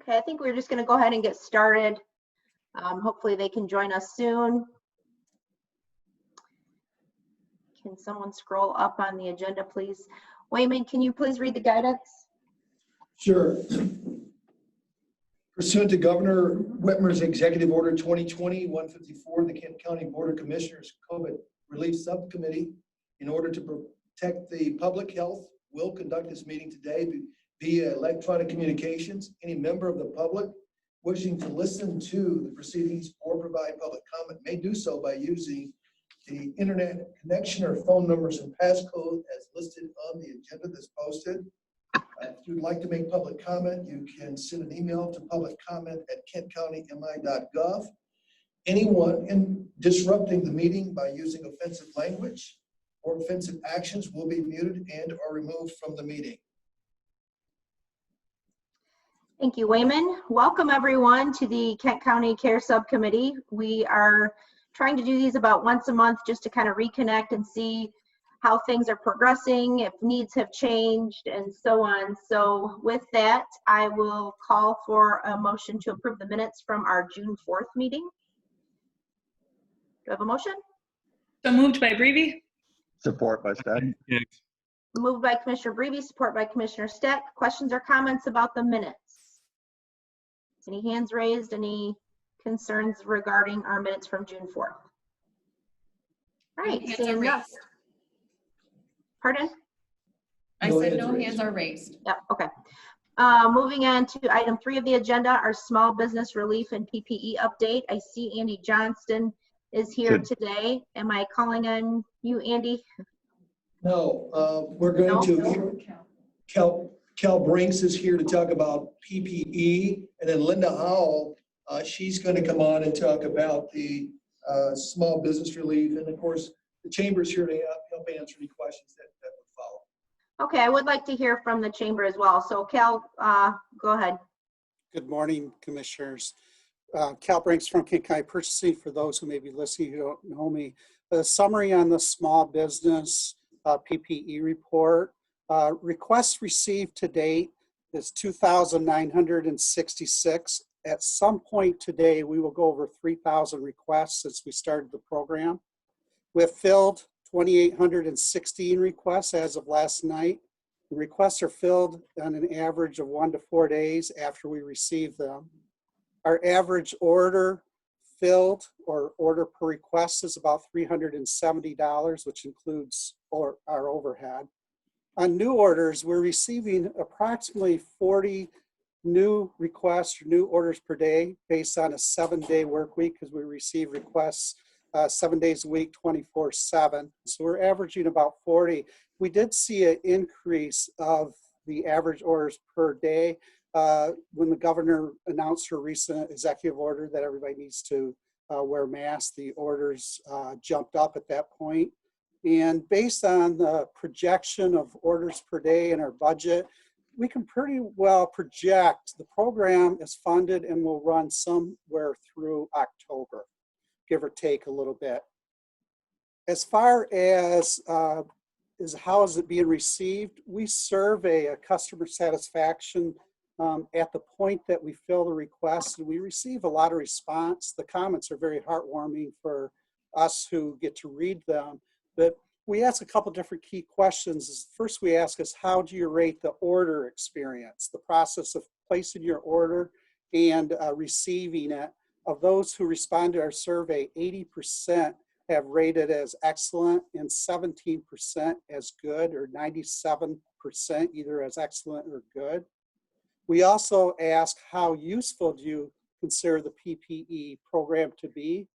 Okay, I think we're just going to go ahead and get started. Hopefully they can join us soon. Can someone scroll up on the agenda, please? Wayman, can you please read the guidance? Sure. Pursuant to Governor Whitmer's Executive Order 2020-154, the Kent County Board of Commissioners COVID Relief Subcommittee, in order to protect the public health, will conduct this meeting today via electronic communications. Any member of the public wishing to listen to the proceedings or provide public comment may do so by using the internet connection or phone numbers and passcode as listed on the agenda that's posted. If you'd like to make public comment, you can send an email to publiccomment@kentcountymi.gov. Anyone disrupting the meeting by using offensive language or offensive actions will be muted and or removed from the meeting. Thank you, Wayman. Welcome everyone to the Kent County Care Subcommittee. We are trying to do these about once a month just to kind of reconnect and see how things are progressing, if needs have changed, and so on. So with that, I will call for a motion to approve the minutes from our June 4th meeting. Do I have a motion? So moved by Brevi. Support by Steck. Moved by Commissioner Brevi, support by Commissioner Steck. Questions or comments about the minutes? Any hands raised? Any concerns regarding our minutes from June 4th? All right, Hands seeing are none. raised. Pardon? I No said hands no raised. hands are raised. Yep, okay. Moving on to item 3 of the agenda, our small business relief and PPE update. I see Andy Johnston is here today. Am I calling on you, Andy? No, we're going to, Cal Brinks is here to talk about PPE, and then Linda Howell, she's going to come on and talk about the small business relief, and of course, the chamber's here to help answer any questions that would follow. Okay, I would like to hear from the chamber as well. So Cal, go ahead. Good morning, Commissioners. Cal Brinks from Kent County Purchasing, for those who may be listening who don't know me. A summary on the small business PPE report. Requests received to date is 2,966. At some point today, we will go over 3,000 requests since we started the program. We have filled 2,816 requests as of last night. The requests are filled on an average of 1 to 4 days after we receive them. Our average order filled or order per request is about $370, which includes our overhead. On new orders, we're receiving approximately 40 new requests or new orders per day based on a 7-day work week, because we receive requests 7 days a week, 24/7. So we're averaging about 40. We did see an increase of the average orders per day when the governor announced her recent executive order that everybody needs to wear masks. The orders jumped up at that point. And based on the projection of orders per day in our budget, we can pretty well project the program is funded and will run somewhere through October, give or take a little bit. As far as how is it being received, we survey a customer satisfaction at the point that we fill the request, and we receive a lot of response. The comments are very heartwarming for us who get to read them. But we ask a couple different key questions. First, we ask is, how do you rate the order experience, the process of placing your order and receiving it? Of those who respond to our survey, 80% have rated as excellent and 17% as good, or 97% either as excellent or good. We also ask, how useful do you consider the PPE program to be?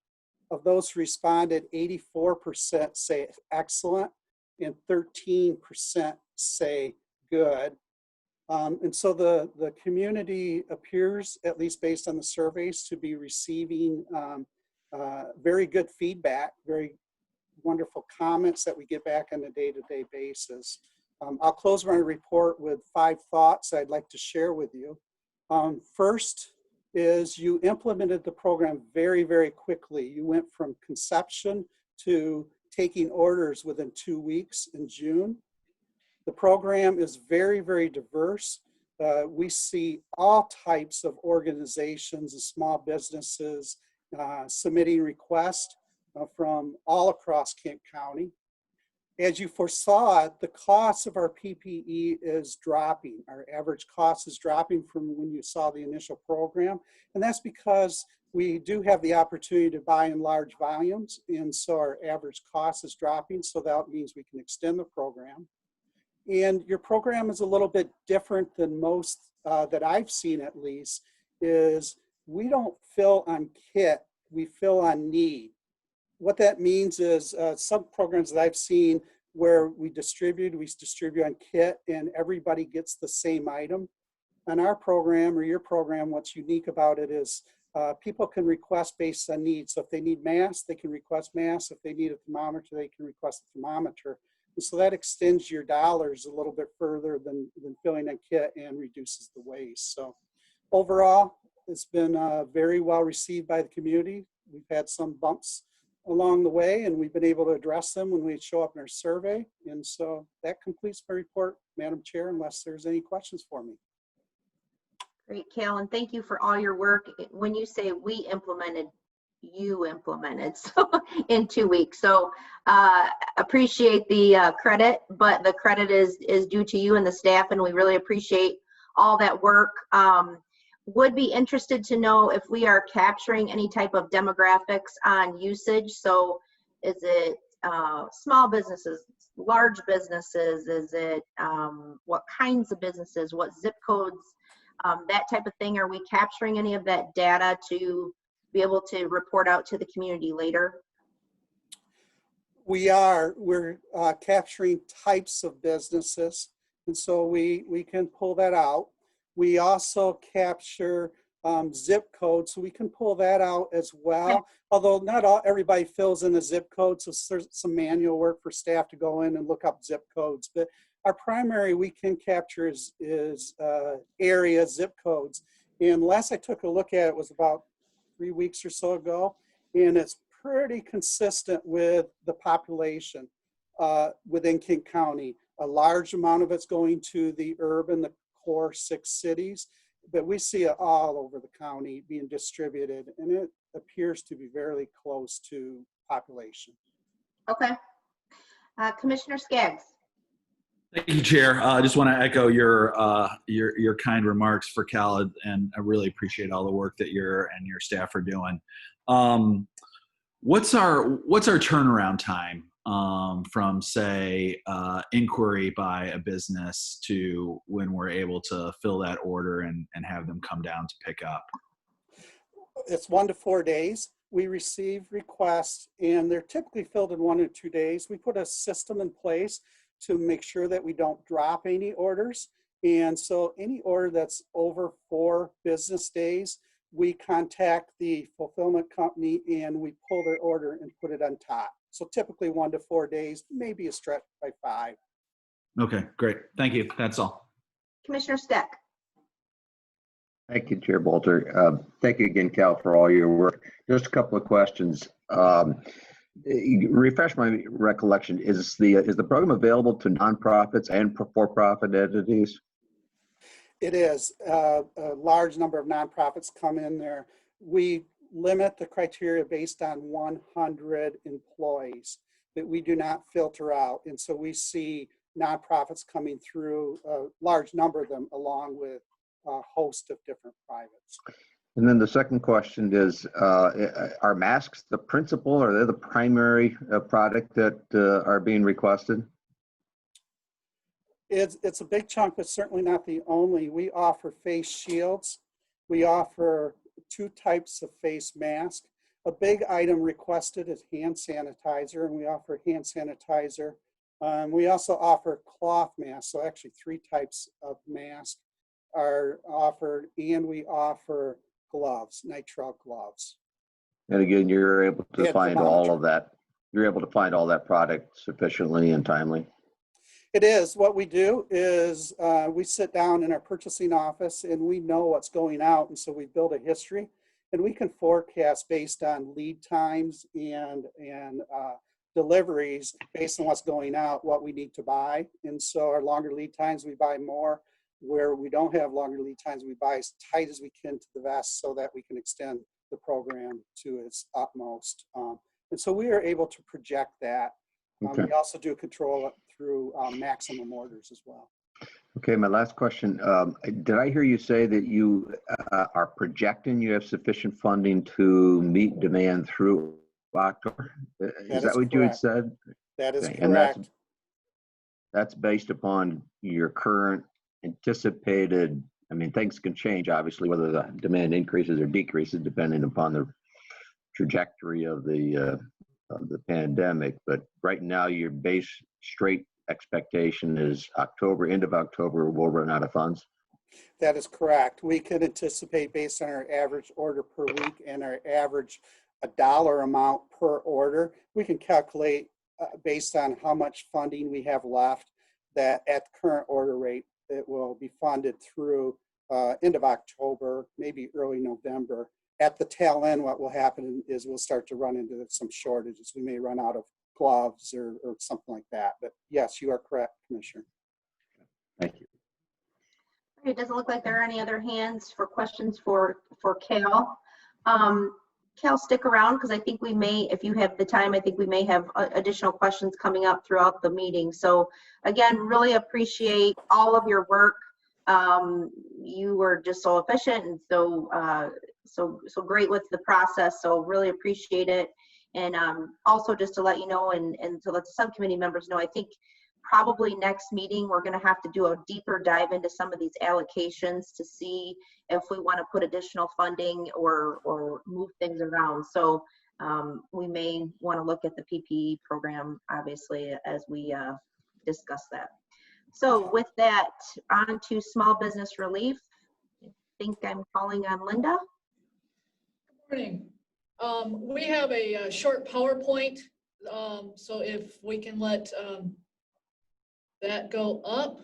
Of those who responded, 84% say excellent and 13% say good. And so the community appears, at least based on the surveys, to be receiving very good feedback, very wonderful comments that we get back on a day-to-day basis. I'll close my report with 5 thoughts I'd like to share with you. First is, you implemented the program very, very quickly. You went from conception to taking orders within 2 weeks in June. The program is very, very diverse. we see all types of organizations and small businesses submitting requests from all across Kent County. As you foresaw, the cost of our PPE is dropping. Our average cost is dropping from when you saw the initial program. And that's because we do have the opportunity to buy in large volumes. And so our average cost is dropping. So that means we can extend the program. And your program is a little bit different than most that I've seen, at least, is we don't fill on kit, we fill on need. What that means is some programs that I've seen where we distribute on kit and everybody gets the same item. On our program or your program, what's unique about it is people can request based on need. So if they need masks, they can request masks. If they need a thermometer, they can request a thermometer. And so that extends your dollars a little bit further than filling a kit and reduces the waste. So overall, it's been very well received by the community. We've had some bumps along the way, and we've been able to address them when we show up in our survey. And so that completes my report, Madam Chair, unless there's any questions for me. Great, Cal, and thank you for all your work. When you say we implemented, you implemented so in 2 weeks. So appreciate the credit, but the credit is due to you and the staff, and we really appreciate all that work. Would be interested to know if we are capturing any type of demographics on usage. So is it small businesses, large businesses? Is it what kinds of businesses, what zip codes, that type of thing? Are we capturing any of that data to be able to report out to the community later? We're capturing types of businesses, and so we can pull that out. We also capture zip codes, so we can pull that out as well. Although not everybody fills in a zip code, so there's some manual work for staff to go in and look up zip codes. But our primary we can capture is area zip codes. And last I took a look at it was about 3 weeks or so ago, and it's pretty consistent with the population within Kent County. A large amount of it's going to the urban, the core 6 cities, but we see it all over the county being distributed, and it appears to be very close to population. Okay. Commissioner Skaggs. Thank you, Chair. I just want to echo your kind remarks for Cal, and I really appreciate all the work that you and your staff are doing. What's our turnaround time from, say, inquiry by a business to when we're able to fill that order and have them come down to pick up? It's 1 to 4 days. We receive requests, and they're typically filled in 1 or 2 days. We put a system in place to make sure that we don't drop any orders. And so any order that's over 4 business days, we contact the fulfillment company and we pull their order and put it on top. So typically 1 to 4 days, maybe a stretch by 5. Okay, great. Thank you. That's all. Commissioner Steck. Thank you, Chair Bolter. Thank you again, Cal, for all your work. Just a couple of questions. Refresh my recollection. Is the program available to nonprofits and for-profit entities? It is. A large number of nonprofits come in there. We limit the criteria based on 100 employees that we do not filter out. And so we see nonprofits coming through, a large number of them, along with a host of different privates. And then the second question is, are masks the principal, or are they the primary product that are being requested? It's a big chunk, but certainly not the only. We offer face shields. We offer 2 types of face mask. A big item requested is hand sanitizer, and we offer hand sanitizer. We also offer cloth masks, so actually 3 types of masks are offered, and we offer gloves, nitrile gloves. And again, you're able to find all of that. You're able to find all that product sufficiently and timely. It is. What we do is we sit down in our purchasing office and we know what's going out. And so we build a history, and we can forecast based on lead times and deliveries based on what's going out, what we need to buy. And so our longer lead times, we buy more. where we don't have longer lead times, we buy as tight as we can to the vest so that we can extend the program to its utmost. And so we are able to project that. Okay. We also do control it through maximum orders as well. Okay, my last question. Did I hear you say that you are projecting you have sufficient funding to meet demand through October? Is that what you had said? That is Okay, correct. and that's based upon your current anticipated, I mean, things can change, obviously, whether the demand increases or decreases depending upon the trajectory of the pandemic. But right now, your base straight expectation is October, end of October, we'll run out of funds. That is correct. We can anticipate based on our average order per week and our average dollar amount per order, we can calculate based on how much funding we have left, that at the current order rate, it will be funded through end of October, maybe early November. At the tail end, what will happen is we'll start to run into some shortages. We may run out of gloves or something like that. But yes, you are correct, Commissioner. Thank you. It doesn't look like there are any other hands for questions for Cal. Cal, stick around because I think we may, if you have the time, I think we may have additional questions coming up throughout the meeting. So again, really appreciate all of your work. You were just so efficient and so great with the process. So really appreciate it. And also just to let you know and to let the subcommittee members know, I think probably next meeting, we're going to have to do a deeper dive into some of these allocations to see if we want to put additional funding or move things around. So we may want to look at the PPE program, obviously, as we discuss that. So with that, on to small business relief. I think I'm calling on Linda. Good morning. We have a short PowerPoint, so if we can let that go up.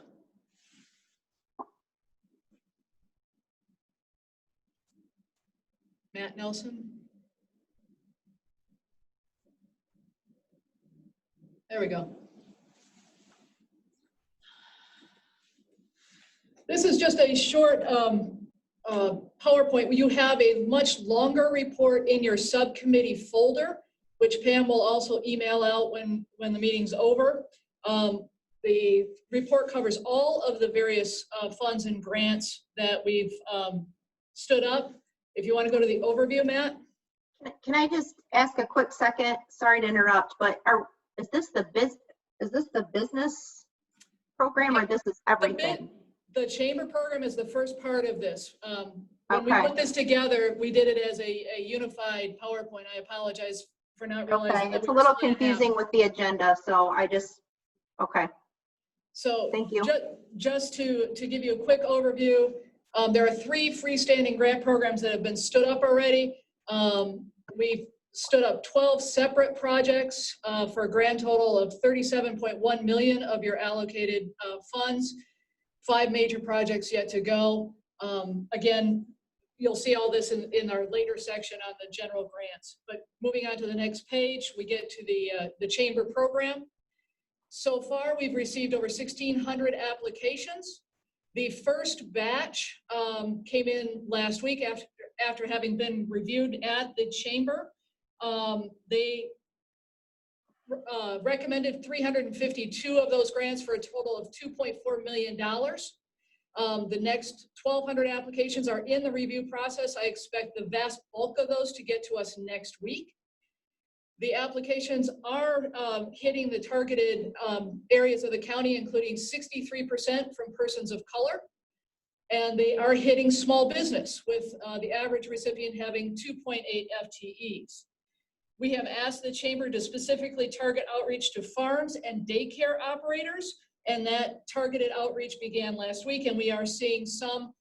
Matt Nelson. There we go. This is just a short PowerPoint. You have a much longer report in your subcommittee folder, which Pam will also email out when the meeting's over. The report covers all of the various funds and grants that we've stood up. If you want to go to the overview, Matt. Can I just ask a quick second? Sorry to interrupt, but is this the business program or this is everything? The chamber program is the first part of this. When we put this together, we did it as a unified PowerPoint. I apologize for not realizing. Okay, it's a little confusing with the agenda, so I just, okay. So thank you. Just to give you a quick overview, there are 3 freestanding grant programs that have been stood up already. We've stood up 12 separate projects for a grand total of $37.1 million of your allocated funds. 5 major projects yet to go. Again, you'll see all this in our later section on the general grants. But moving on to the next page, we get to the chamber program. So far, we've received over 1,600 applications. The first batch came in last week after having been reviewed at the chamber. They recommended 352 of those grants for a total of $2.4 million. The next 1,200 applications are in the review process. I expect the vast bulk of those to get to us next week. The applications are hitting the targeted areas of the county, including 63% from persons of color. And they are hitting small business, with the average recipient having 2.8 FTEs. We have asked the chamber to specifically target outreach to farms and daycare operators, and that targeted outreach began last week, and we are seeing some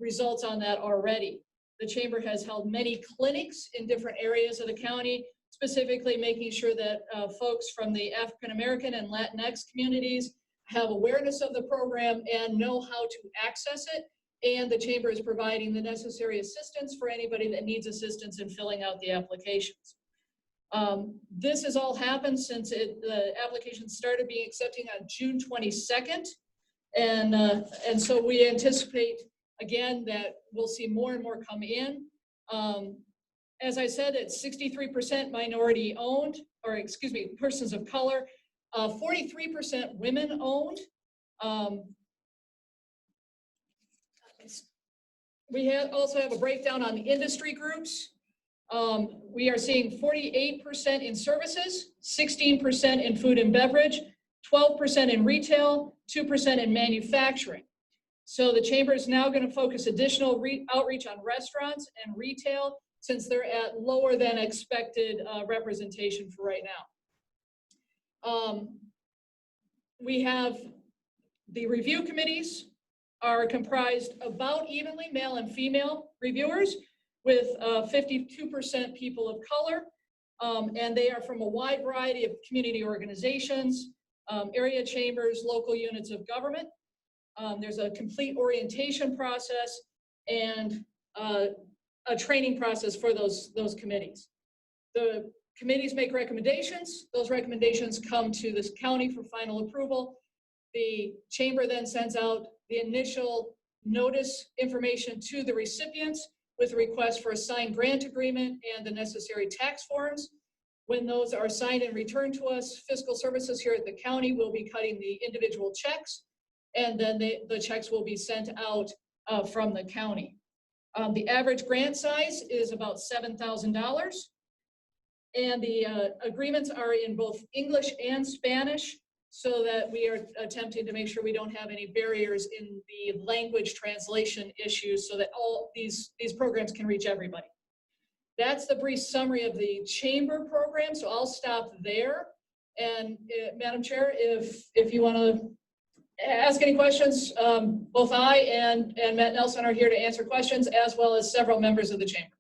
results on that already. The chamber has held many clinics in different areas of the county, specifically making sure that folks from the African American and Latinx communities have awareness of the program and know how to access it. And the chamber is providing the necessary assistance for anybody that needs assistance in filling out the applications. This has all happened since the application started being accepted on June 22nd. And so we anticipate, again, that we'll see more and more come in. As I said, it's 63% minority owned, or excuse me, persons of color, 43% women owned. We also have a breakdown on the industry groups. We are seeing 48% in services, 16% in food and beverage, 12% in retail, 2% in manufacturing. So the chamber is now going to focus additional outreach on restaurants and retail, since they're at lower than expected representation for right now. We have the review committees are comprised about evenly male and female reviewers, with 52% people of color, and they are from a wide variety of community organizations, area chambers, local units of government. There's a complete orientation process and a training process for those committees. The committees make recommendations. Those recommendations come to this county for final approval. The chamber then sends out the initial notice information to the recipients with a request for a signed grant agreement and the necessary tax forms. When those are signed and returned to us, fiscal services here at the county will be cutting the individual checks, and then the checks will be sent out from the county. The average grant size is about $7,000, and the agreements are in both English and Spanish, so that we are attempting to make sure we don't have any barriers in the language translation issues, so that all these programs can reach everybody. That's the brief summary of the chamber program, so I'll stop there. And Madam Chair, if you want to ask any questions, both I and Matt Nelson are here to answer questions, as well as several members of the chamber.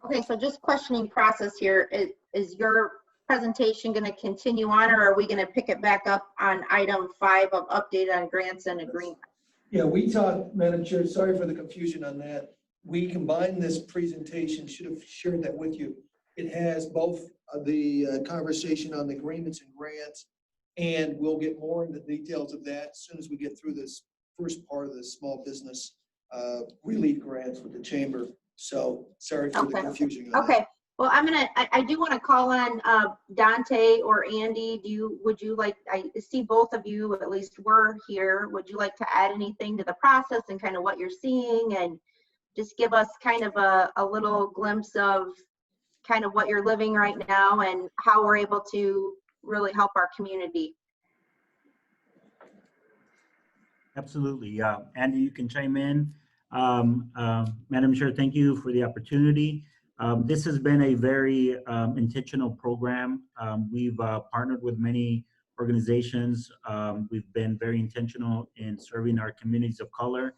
Okay, so just questioning process here. Is your presentation going to continue on, or are we going to pick it back up on item 5 of update on grants and agreements? Yeah, we talked, Madam Chair, sorry for the confusion on that. We combined this presentation, should have shared that with you. It has both the conversation on the agreements and grants, and we'll get more into the details of that as soon as we get through this first part of the small business relief grants with the chamber. So sorry for the confusion on that. Okay. Well, I do want to call on Dante or Andy. Would you like, I see both of you, at least were here. Would you like to add anything to the process and kind of what you're seeing, and just give us kind of a little glimpse of kind of what you're living right now and how we're able to really help our community? Absolutely. Andy, you can chime in. Madam Chair, thank you for the opportunity. This has been a very intentional program. We've partnered with many organizations. We've been very intentional in serving our communities of color.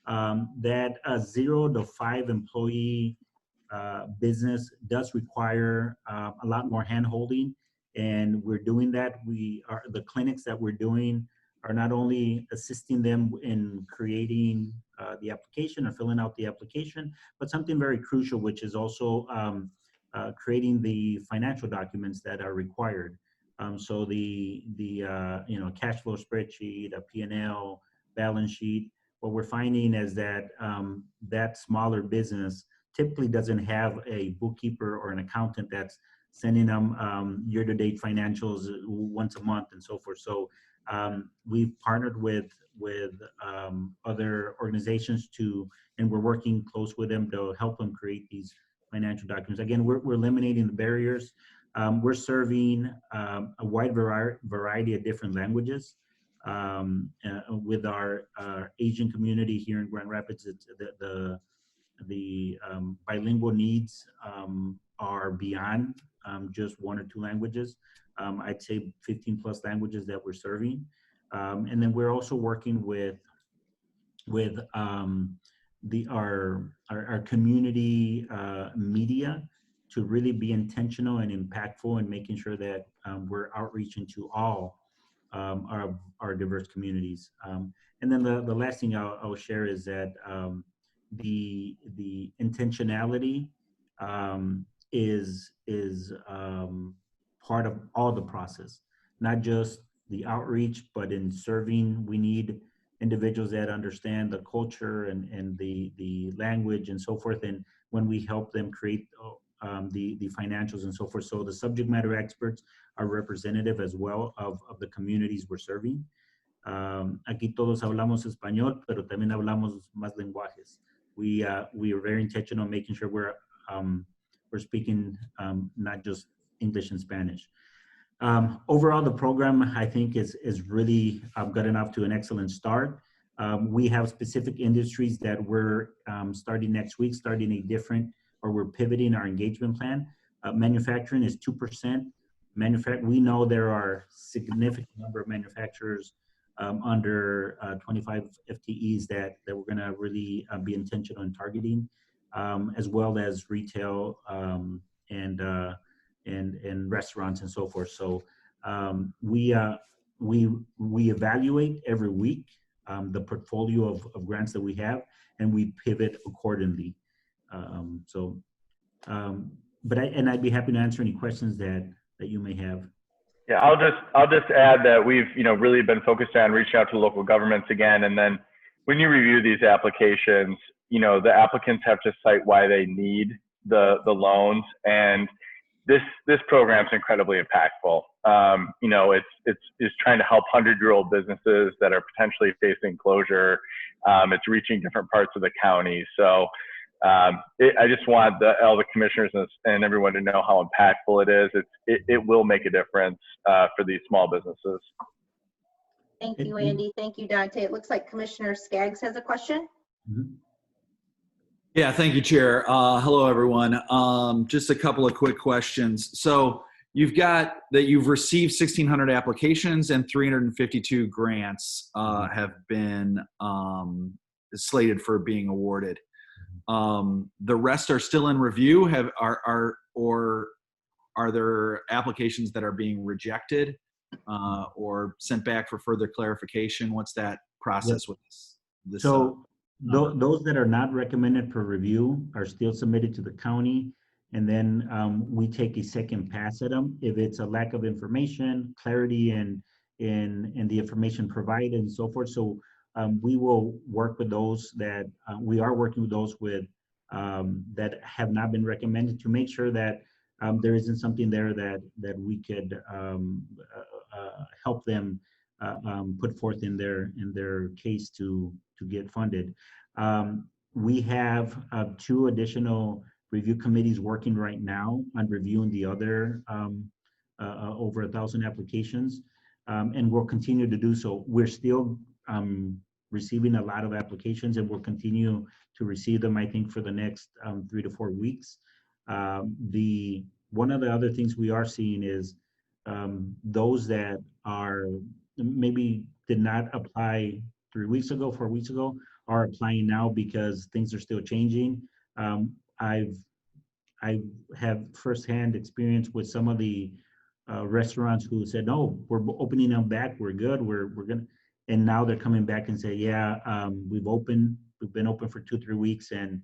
That 0 to 5 employee business does require a lot more hand-holding, and we're doing that. The clinics that we're doing are not only assisting them in creating the application or filling out the application, but something very crucial, which is also creating the financial documents that are required. So the cash flow spreadsheet, a P&L, balance sheet. What we're finding is that that smaller business typically doesn't have a bookkeeper or an accountant that's sending them year-to-date financials once a month and so forth. So we've partnered with other organizations and we're working close with them to help them create these financial documents. Again, we're eliminating the barriers. We're serving a wide variety of different languages. With our Asian community here in Grand Rapids, the bilingual needs are beyond just 1 or 2 languages. I'd say 15 plus languages that we're serving. And then we're also working with our community media to really be intentional and impactful and making sure that we're outreaching to all our diverse communities. And then the last thing I'll share is that the intentionality is part of all the process, not just outreach, but in serving, we need individuals that understand the culture and the language and so forth. And when we help them create the financials and so forth. So the subject matter experts are representative as well of the communities we're serving. Aquí todos hablamos español, pero también hablamos más lenguajes. We are very intentional on making sure we're speaking not just English and Spanish. Overall, the program, I think, is really gotten off to an excellent start. We have specific industries that we're starting next week, we're pivoting our engagement plan. Manufacturing is 2%. We know there are significant number of manufacturers under 25 FTEs that we're going to really be intentional in targeting, as well as retail and restaurants and so forth. So we evaluate every week the portfolio of grants that we have, and we pivot accordingly. I'd be happy to answer any questions that you may have. Yeah, I'll just add that we've really been focused on reaching out to local governments again, and then when you review these applications, the applicants have to cite why they need the loans, and this program is incredibly impactful. It's trying to help 100-year-old businesses that are potentially facing closure. It's reaching different parts of the county. So I just want all the commissioners and everyone to know how impactful it is. It will make a difference for these small businesses. Thank you, Andy. Thank you, Dante. It looks like Commissioner Skaggs has a question. Mm-hmm. Yeah, thank you, Chair. Hello, everyone. Just a couple of quick questions. So you've received 1,600 applications and 352 grants have been slated for being awarded. The rest are still in review. Or are there applications that are being rejected or sent back for further clarification? What's that process with this? So those that are not recommended for review are still submitted to the county, and then we take a second pass at them. If it's a lack of information, clarity, and the information provided and so forth. So we will work with those that we are working with those that have not been recommended to make sure that there isn't something there that we could help them put forth in their case to get funded. We have 2 additional review committees working right now on reviewing the other over 1,000 applications, and we'll continue to do so. We're still receiving a lot of applications, and we'll continue to receive them, I think, for the next 3 to 4 weeks. One of the other things we are seeing is those that are maybe did not apply 3 weeks ago, 4 weeks ago, are applying now because things are still changing. I have firsthand experience with some of the restaurants who said, no, we're opening them back, we're good, we're gonna, and now they're coming back and say, yeah, we've been open for 2-3 weeks, and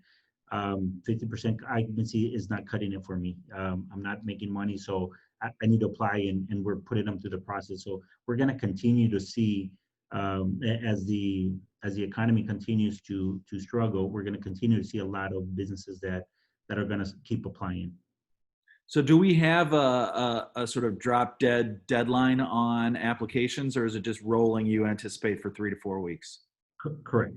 50% occupancy is not cutting it for me. I'm not making money, so I need to apply, and we're putting them through the process. So we're going to continue to see as the economy continues to struggle, we're going to continue to see a lot of businesses that are going to keep applying. So do we have a sort of drop dead deadline on applications, or is it just rolling, you anticipate, for 3 to 4 weeks? Correct.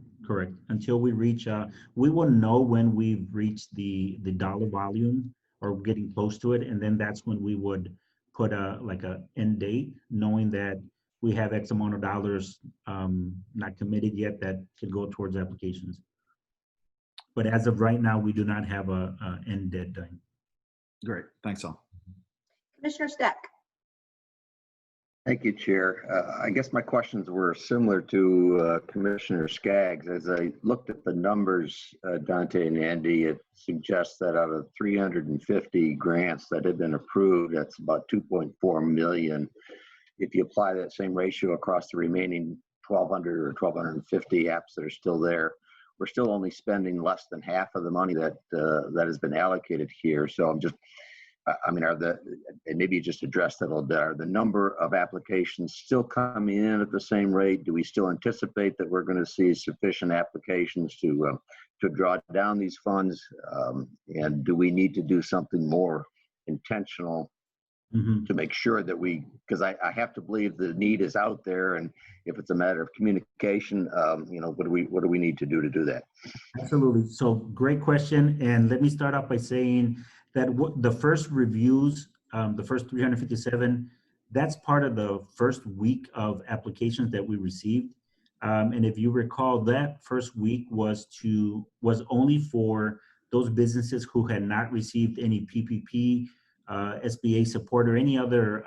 Until we reach, we will know when we've reached the dollar volume or getting close to it, and then that's when we would put a end date, knowing that we have X amount of dollars not committed yet that could go towards applications. But as of right now, we do not have a end deadline. Great, thanks all. Commissioner Steck. Thank you, Chair. I guess my questions were similar to Commissioner Skaggs. As I looked at the numbers, Dante and Andy, it suggests that out of 350 grants that have been approved, that's about 2.4 million. If you apply that same ratio across the remaining 1,200 or 1,250 apps that are still there, we're still only spending less than half of the money that has been allocated here. So I'm just I mean, and maybe you just addressed that a little bit, are the number of applications still coming in at the same rate? Do we still anticipate that we're going to see sufficient applications to draw down these funds? And do we need to do something more intentional to make sure that because I have to believe the need is out there, and if it's a matter of communication, what do we need to do that? Absolutely. So great question. And let me start off by saying that the first reviews, the first 357, that's part of the first week of applications that we received. And if you recall, that first week was only for those businesses who had not received any PPP, SBA support, or any other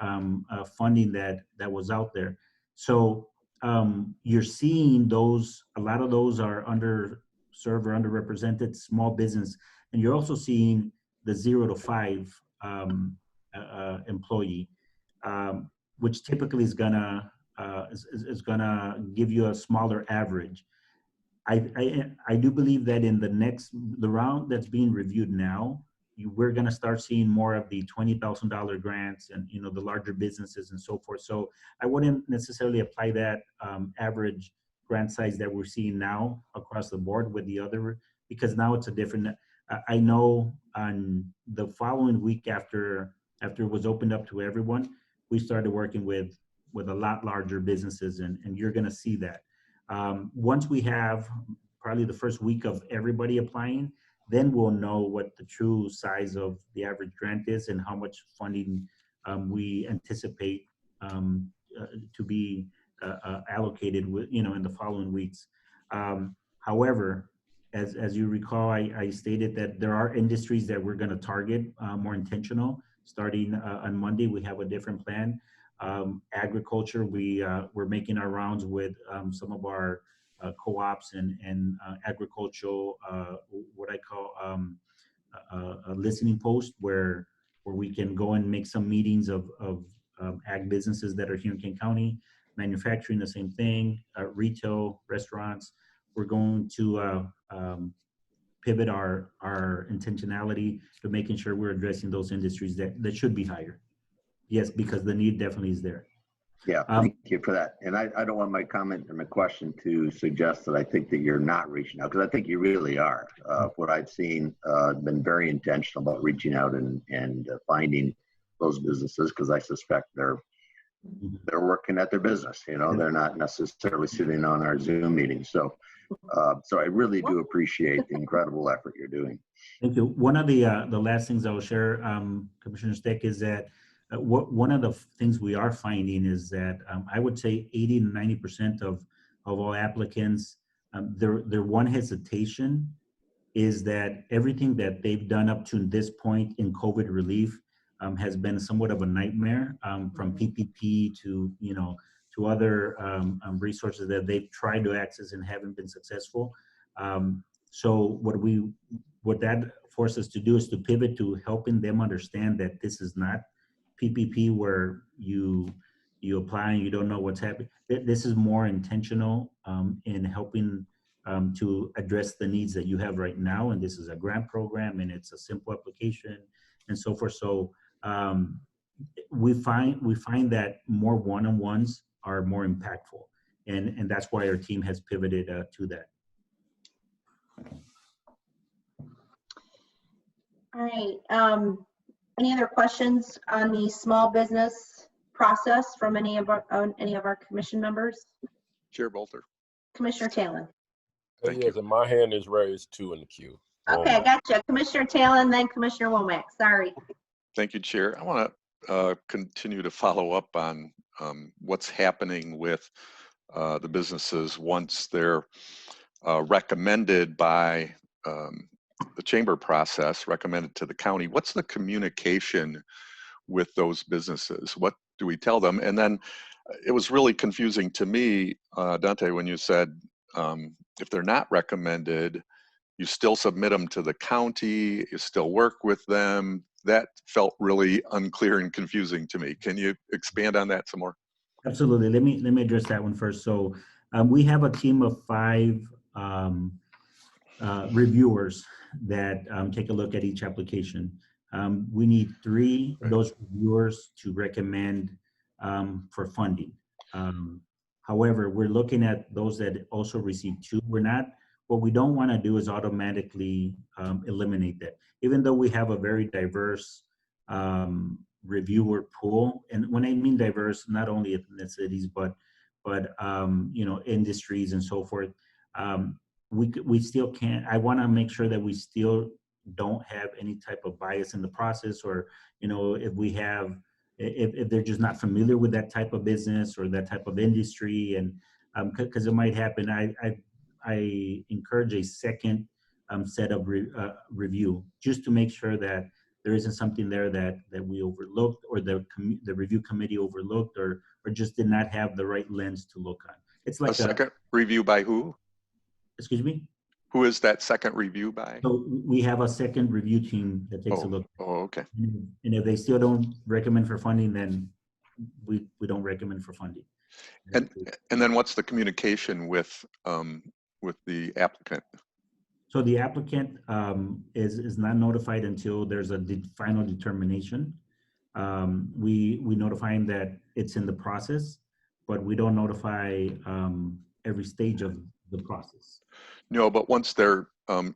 funding that was out there. So you're seeing a lot of those are underserved or underrepresented small business, and you're also seeing the 0 to 5 employee, which typically is gonna give you a smaller average. I do believe that in the round that's being reviewed now, we're going to start seeing more of the $20,000 grants and the larger businesses and so forth. So I wouldn't necessarily apply that average grant size that we're seeing now across the board with the other, because now it's a different. I know on the following week after it was opened up to everyone, we started working with a lot larger businesses, and you're going to see that. Once we have probably the first week of everybody applying, then we'll know what the true size of the average grant is and how much funding we anticipate to be allocated in the following weeks. However, as you recall, I stated that there are industries that we're going to target more intentional. Starting on Monday, we have a different plan. Agriculture, we're making our rounds with some of our co-ops and agricultural, what I call a listening post, where we can go and make some meetings of ag businesses that are here in Kent County, manufacturing, the same thing, retail, restaurants. We're going to pivot our intentionality to making sure we're addressing those industries that should be higher. Yes, because the need definitely is there. Yeah, thank you for that. And I don't want my comment or my question to suggest that I think that you're not reaching out, because I think you really are. What I've seen, been very intentional about reaching out and finding those businesses, because I suspect they're working at their business. They're not necessarily sitting on our Zoom meetings. So I really do appreciate the incredible effort you're doing. Thank you. One of the last things I will share, Commissioner Steck, is that one of the things we are finding is that I would say 80 to 90% of all applicants, their one hesitation is that everything that they've done up to this point in COVID relief has been somewhat of a nightmare, from PPP to other resources that they've tried to access and haven't been successful. So what that forces us to do is to pivot to helping them understand that this is not PPP where you apply and you don't know what's happening. This is more intentional in helping to address the needs that you have right now. And this is a grant program, and it's a simple application and so forth. So we find that more one-on-ones are more impactful, and that's why our team has pivoted to that. All right. Any other questions on the small business process from any of our commission members? Chair Bolter. Commissioner Talon. Yes, and my hand is raised too in the queue. Okay, gotcha. Commissioner Talon, then Commissioner Womack. Sorry. Thank you, Chair. I want to continue to follow up on what's happening with the businesses once they're recommended by the chamber process, recommended to the county. What's the communication with those businesses? What do we tell them? And then it was really confusing to me, Dante, when you said if they're not recommended, you still submit them to the county, you still work with them. That felt really unclear and confusing to me. Can you expand on that some more? Absolutely. Let me address that one first. So we have a team of 5 reviewers that take a look at each application. We need 3 of those reviewers to recommend for funding. However, we're looking at those that also receive 2. What we don't want to do is automatically eliminate that. Even though we have a very diverse reviewer pool, and when I mean diverse, not only ethnicities, but industries and so forth, we still can't. I want to make sure that we still don't have any type of bias in the process, or if they're just not familiar with that type of business or that type of industry, and because it might happen. I encourage a second set of review, just to make sure that there isn't something there that we overlooked, or the review committee overlooked, or just did not have the right lens to look on. It's like a second review by who? Excuse me? Who is that second review by? So we have a second review team that takes a look. Oh, okay. And if they still don't recommend for funding, then we don't recommend for funding. And then what's the communication with the applicant? So the applicant is not notified until there's a final determination. We notify him that it's in the process, but we don't notify every stage of the process. No, but once they're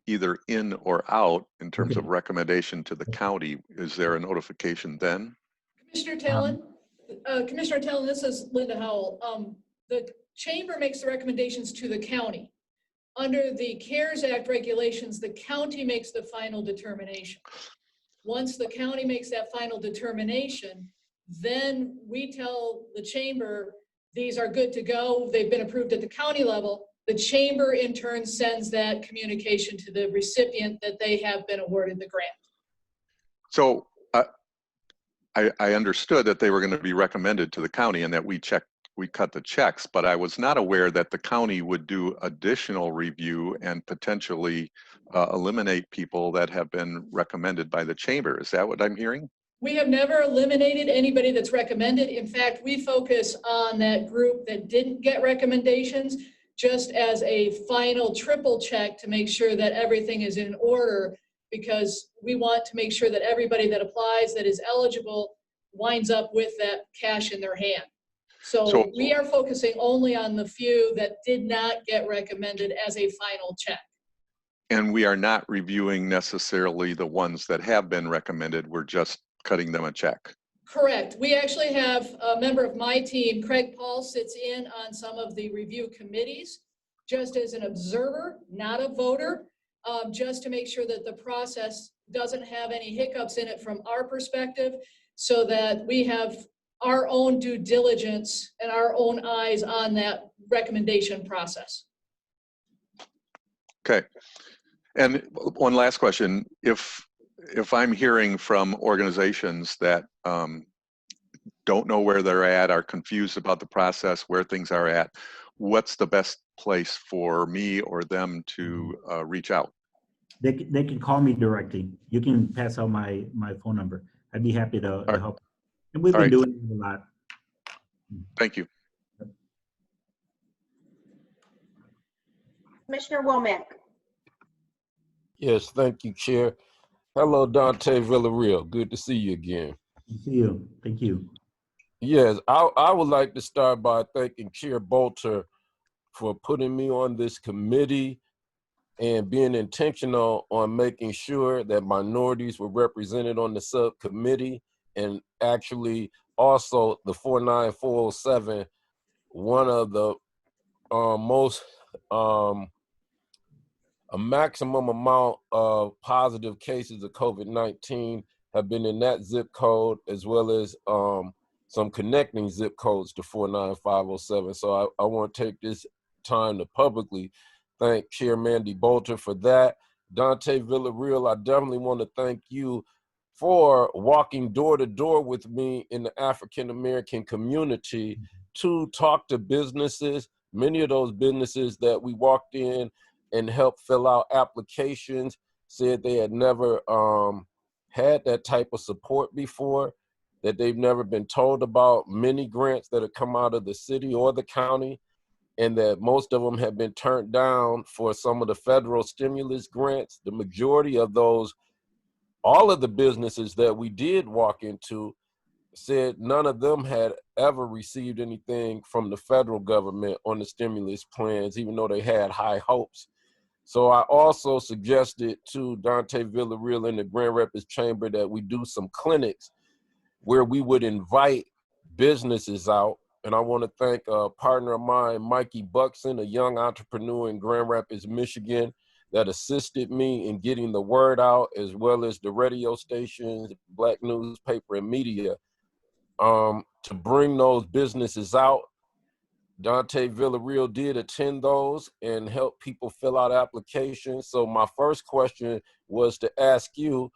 either in or out in terms of recommendation to the county, is there a notification then? Commissioner Talon, this is Linda Howell. The chamber makes the recommendations to the county. Under the CARES Act regulations, the county makes the final determination. Once the county makes that final determination, then we tell the chamber, these are good to go. They've been approved at the county level. The chamber in turn sends that communication to the recipient that they have been awarded the grant. So I understood that they were going to be recommended to the county and that we cut the checks, but I was not aware that the county would do additional review and potentially eliminate people that have been recommended by the chamber. Is that what I'm hearing? We have never eliminated anybody that's recommended. In fact, we focus on that group that didn't get recommendations just as a final triple check to make sure that everything is in order, because we want to make sure that everybody that applies that is eligible winds up with that cash in their hand. So we are focusing only on the few that did not get recommended as a final check. And we are not reviewing necessarily the ones that have been recommended. We're just cutting them a check. Correct. We actually have a member of my team, Craig Paul, sits in on some of the review committees just as an observer, not a voter, just to make sure that the process doesn't have any hiccups in it from our perspective, so that we have our own due diligence and our own eyes on that recommendation process. Okay. And one last question. If I'm hearing from organizations that don't know where they're at, are confused about the process, where things are at, what's the best place for me or them to reach out? They can call me directly. You can pass out my phone number. I'd be happy to help. And we've been doing it a lot. Thank you. Commissioner Womack. Yes, thank you, Chair. Hello, Dante Villarreal. Good to see you again. Good to see you. Thank you. Yes, I would like to start by thanking Chair Bolter for putting me on this committee and being intentional on making sure that minorities were represented on the subcommittee, and actually also the 49407, one of the a maximum amount of positive cases of COVID-19 have been in that zip code, as well as some connecting zip codes to 49507. So I want to take this time to publicly thank Chair Mandy Bolter for that. Dante Villarreal, I definitely want to thank you for walking door to door with me in the African-American community to talk to businesses. Many of those businesses that we walked in and helped fill out applications said they had never had that type of support before, that they've never been told about many grants that have come out of the city or the county, and that most of them have been turned down for some of the federal stimulus grants. The majority of those all of the businesses that we did walk into said none of them had ever received anything from the federal government on the stimulus plans, even though they had high hopes. So I also suggested to Dante Villarreal in the Grand Rapids Chamber that we do some clinics where we would invite businesses out. And I want to thank a partner of mine, Mikey Buxton, a young entrepreneur in Grand Rapids, Michigan, that assisted me in getting the word out, as well as the radio stations, black newspaper, and media, to bring those businesses out. Dante Villarreal did attend those and help people fill out applications. So my first question was to ask you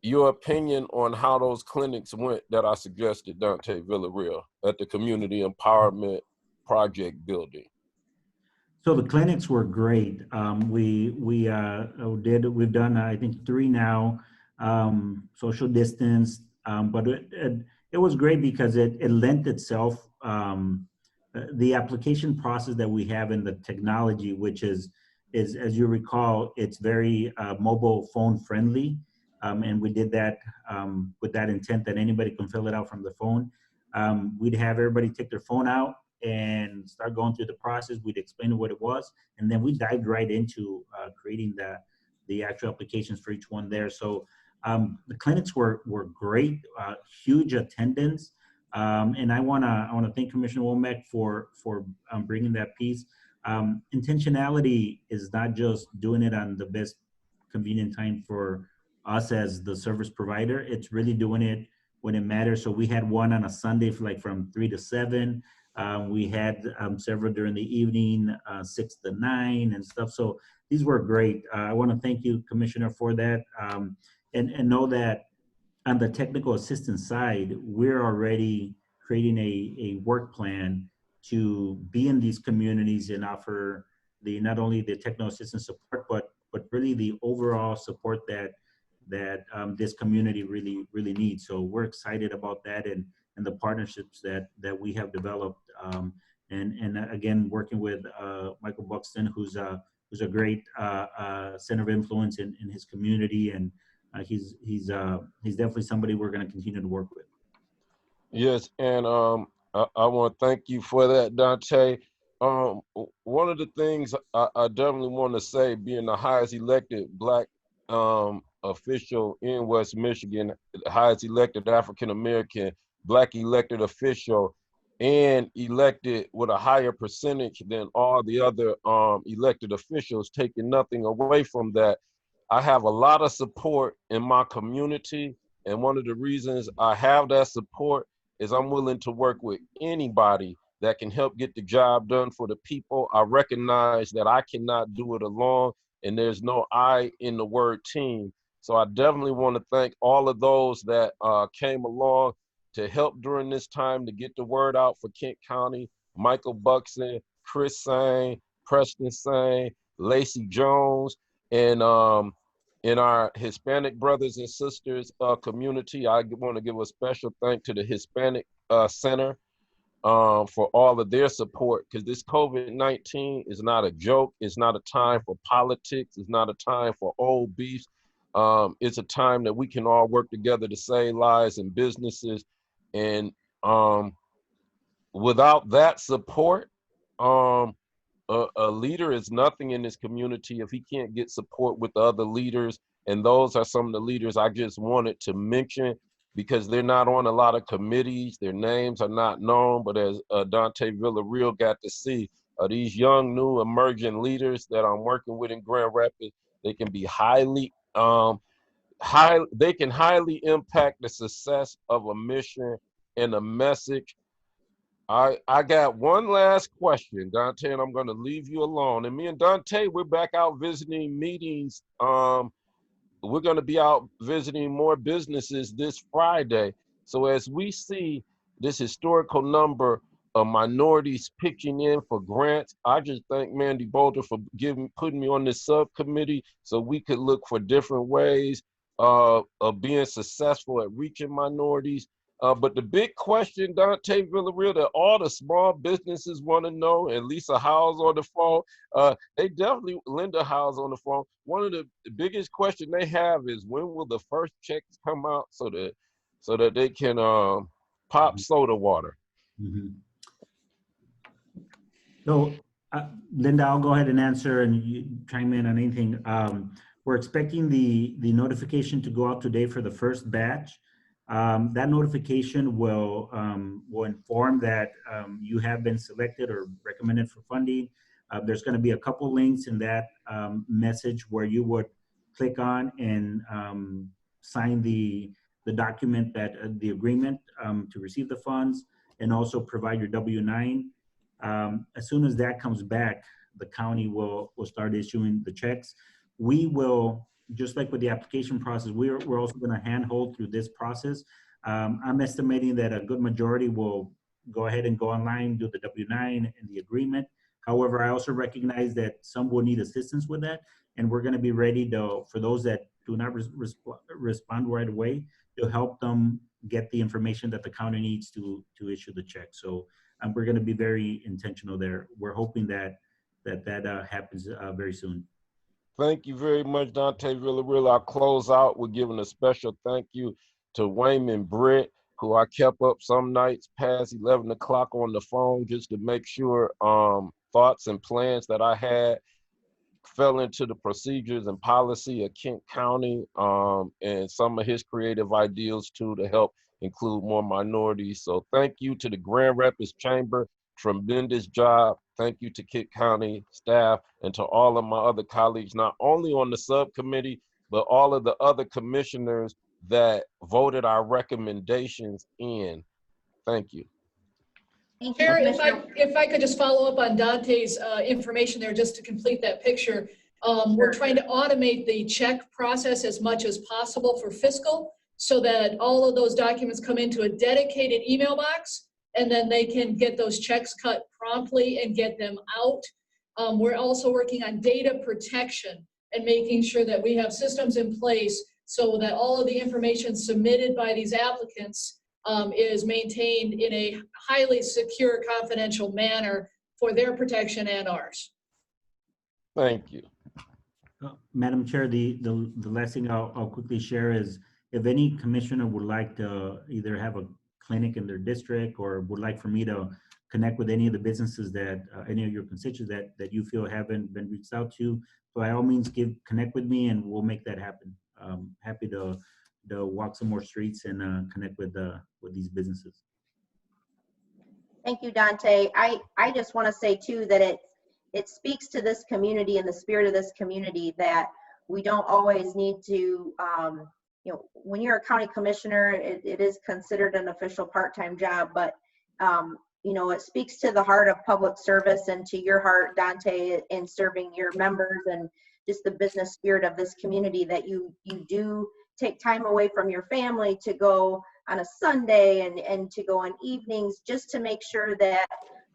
your opinion on how those clinics went that I suggested, Dante Villarreal, at the Community Empowerment Project building. So the clinics were great. We've done I think 3 now, social distance, but it was great because it lent itself. The application process that we have in the technology, which is as you recall, it's very mobile phone friendly, and we did that with that intent that anybody can fill it out from the phone. We'd have everybody take their phone out and start going through the process. We'd explain what it was, and then we dived right into creating the actual applications for each one there. So the clinics were great, huge attendance, and I wanna thank Commissioner Womack for bringing that piece. Intentionality is not just doing it on the best convenient time for us as the service provider. It's really doing it when it matters. So we had one on a Sunday from 3 to 7. We had several during the evening, 6 to 9 and stuff. So these were great. I want to thank you, Commissioner, for that. And know that on the technical assistance side, we're already creating a work plan to be in these communities and offer not only the technical assistance support, but really the overall support that this community really needs. So we're excited about that and the partnerships that we have developed. And again, working with Michael Buxton, who's a great center of influence in his community, and he's definitely somebody we're going to continue to work with. Yes, and I want to thank you for that, Dante. One of the things I definitely want to say, being the highest elected Black official in West Michigan, the highest elected African-American Black elected official, and elected with a higher percentage than all the other elected officials, taking nothing away from that. I have a lot of support in my community, and one of the reasons I have that support is I'm willing to work with anybody that can help get the job done for the people. I recognize that I cannot do it alone, and there's no I in the word team. So I definitely want to thank all of those that came along to help during this time to get the word out for Kent County. Michael Buxton, Chris Sang, Preston Sang, Lacey Jones, and in our Hispanic brothers and sisters community, I want to give a special thank to the Hispanic Center for all of their support, because this COVID-19 is not a joke. It's not a time for politics. It's not a time for old beefs. It's a time that we can all work together to save lives and businesses. And without that support, a leader is nothing in this community if he can't get support with the other leaders. And those are some of the leaders I just wanted to mention, because they're not on a lot of committees. Their names are not known, but as Dante Villarreal got to see, these young, new, emerging leaders that I'm working with in Grand Rapids, they can be they can highly impact the success of a mission and a message. I got one last question, Dante, and I'm going to leave you alone. And me and Dante, we're back out visiting meetings. We're going to be out visiting more businesses this Friday. So as we see this historical number of minorities pitching in for grants, I just thank Mandy Boulder for putting me on this subcommittee so we could look for different ways of being successful at reaching minorities. But the big question, Dante Villarreal, that all the small businesses want to know, and Lisa Howes on the phone, they definitely, Linda Howes on the phone. One of the biggest questions they have is when will the first checks come out so that they can pop soda water. Mhm. So, Linda, I'll go ahead and answer and you chime in on anything. We're expecting the notification to go out today for the first batch. That notification will inform that you have been selected or recommended for funding. There's going to be a couple links in that message where you would click on and sign the document that the agreement to receive the funds, and also provide your W-9. As soon as that comes back, the county will start issuing the checks. We will, just like with the application process, we're also going to handhold through this process. I'm estimating that a good majority will go ahead and go online, do the W-9 and the agreement. However, I also recognize that some will need assistance with that, and we're going to be ready to, for those that do not respond right away, to help them get the information that the county needs to issue the check. So we're going to be very intentional there. We're hoping that happens very soon. Thank you very much, Dante Villarreal. I'll close out with giving a special thank you to Wayman Britt, who I kept up some nights past 11 o'clock on the phone just to make sure thoughts and plans that I had fell into the procedures and policy of Kent County, and some of his creative ideals too to help include more minorities. So thank you to the Grand Rapids Chamber, tremendous job. Thank you to Kent County staff and to all of my other colleagues, not only on the subcommittee, but all of the other commissioners that voted our recommendations in. Thank you. Thank you, Chair, Commissioner. if I could just follow up on Dante's information there, just to complete that picture. We're trying to automate the check process as much as possible for fiscal, so that all of those documents come into a dedicated email box, and then they can get those checks cut promptly and get them out. We're also working on data protection and making sure that we have systems in place so that all of the information submitted by these applicants is maintained in a highly secure, confidential manner for their protection and ours. Thank you. Madam Chair, the last thing I'll quickly share is if any commissioner would like to either have a clinic in their district or would like for me to connect with any of the businesses that any of your constituents that you feel haven't been reached out to, by all means connect with me and we'll make that happen. Happy to walk some more streets and connect with these businesses. Thank you, Dante. I just want to say too that it speaks to this community and the spirit of this community that we don't always need to, when you're a county commissioner, it is considered an official part-time job, but it speaks to the heart of public service and to your heart, Dante, in serving your members and just the business spirit of this community, that you do take time away from your family to go on a Sunday and to go on evenings just to make sure that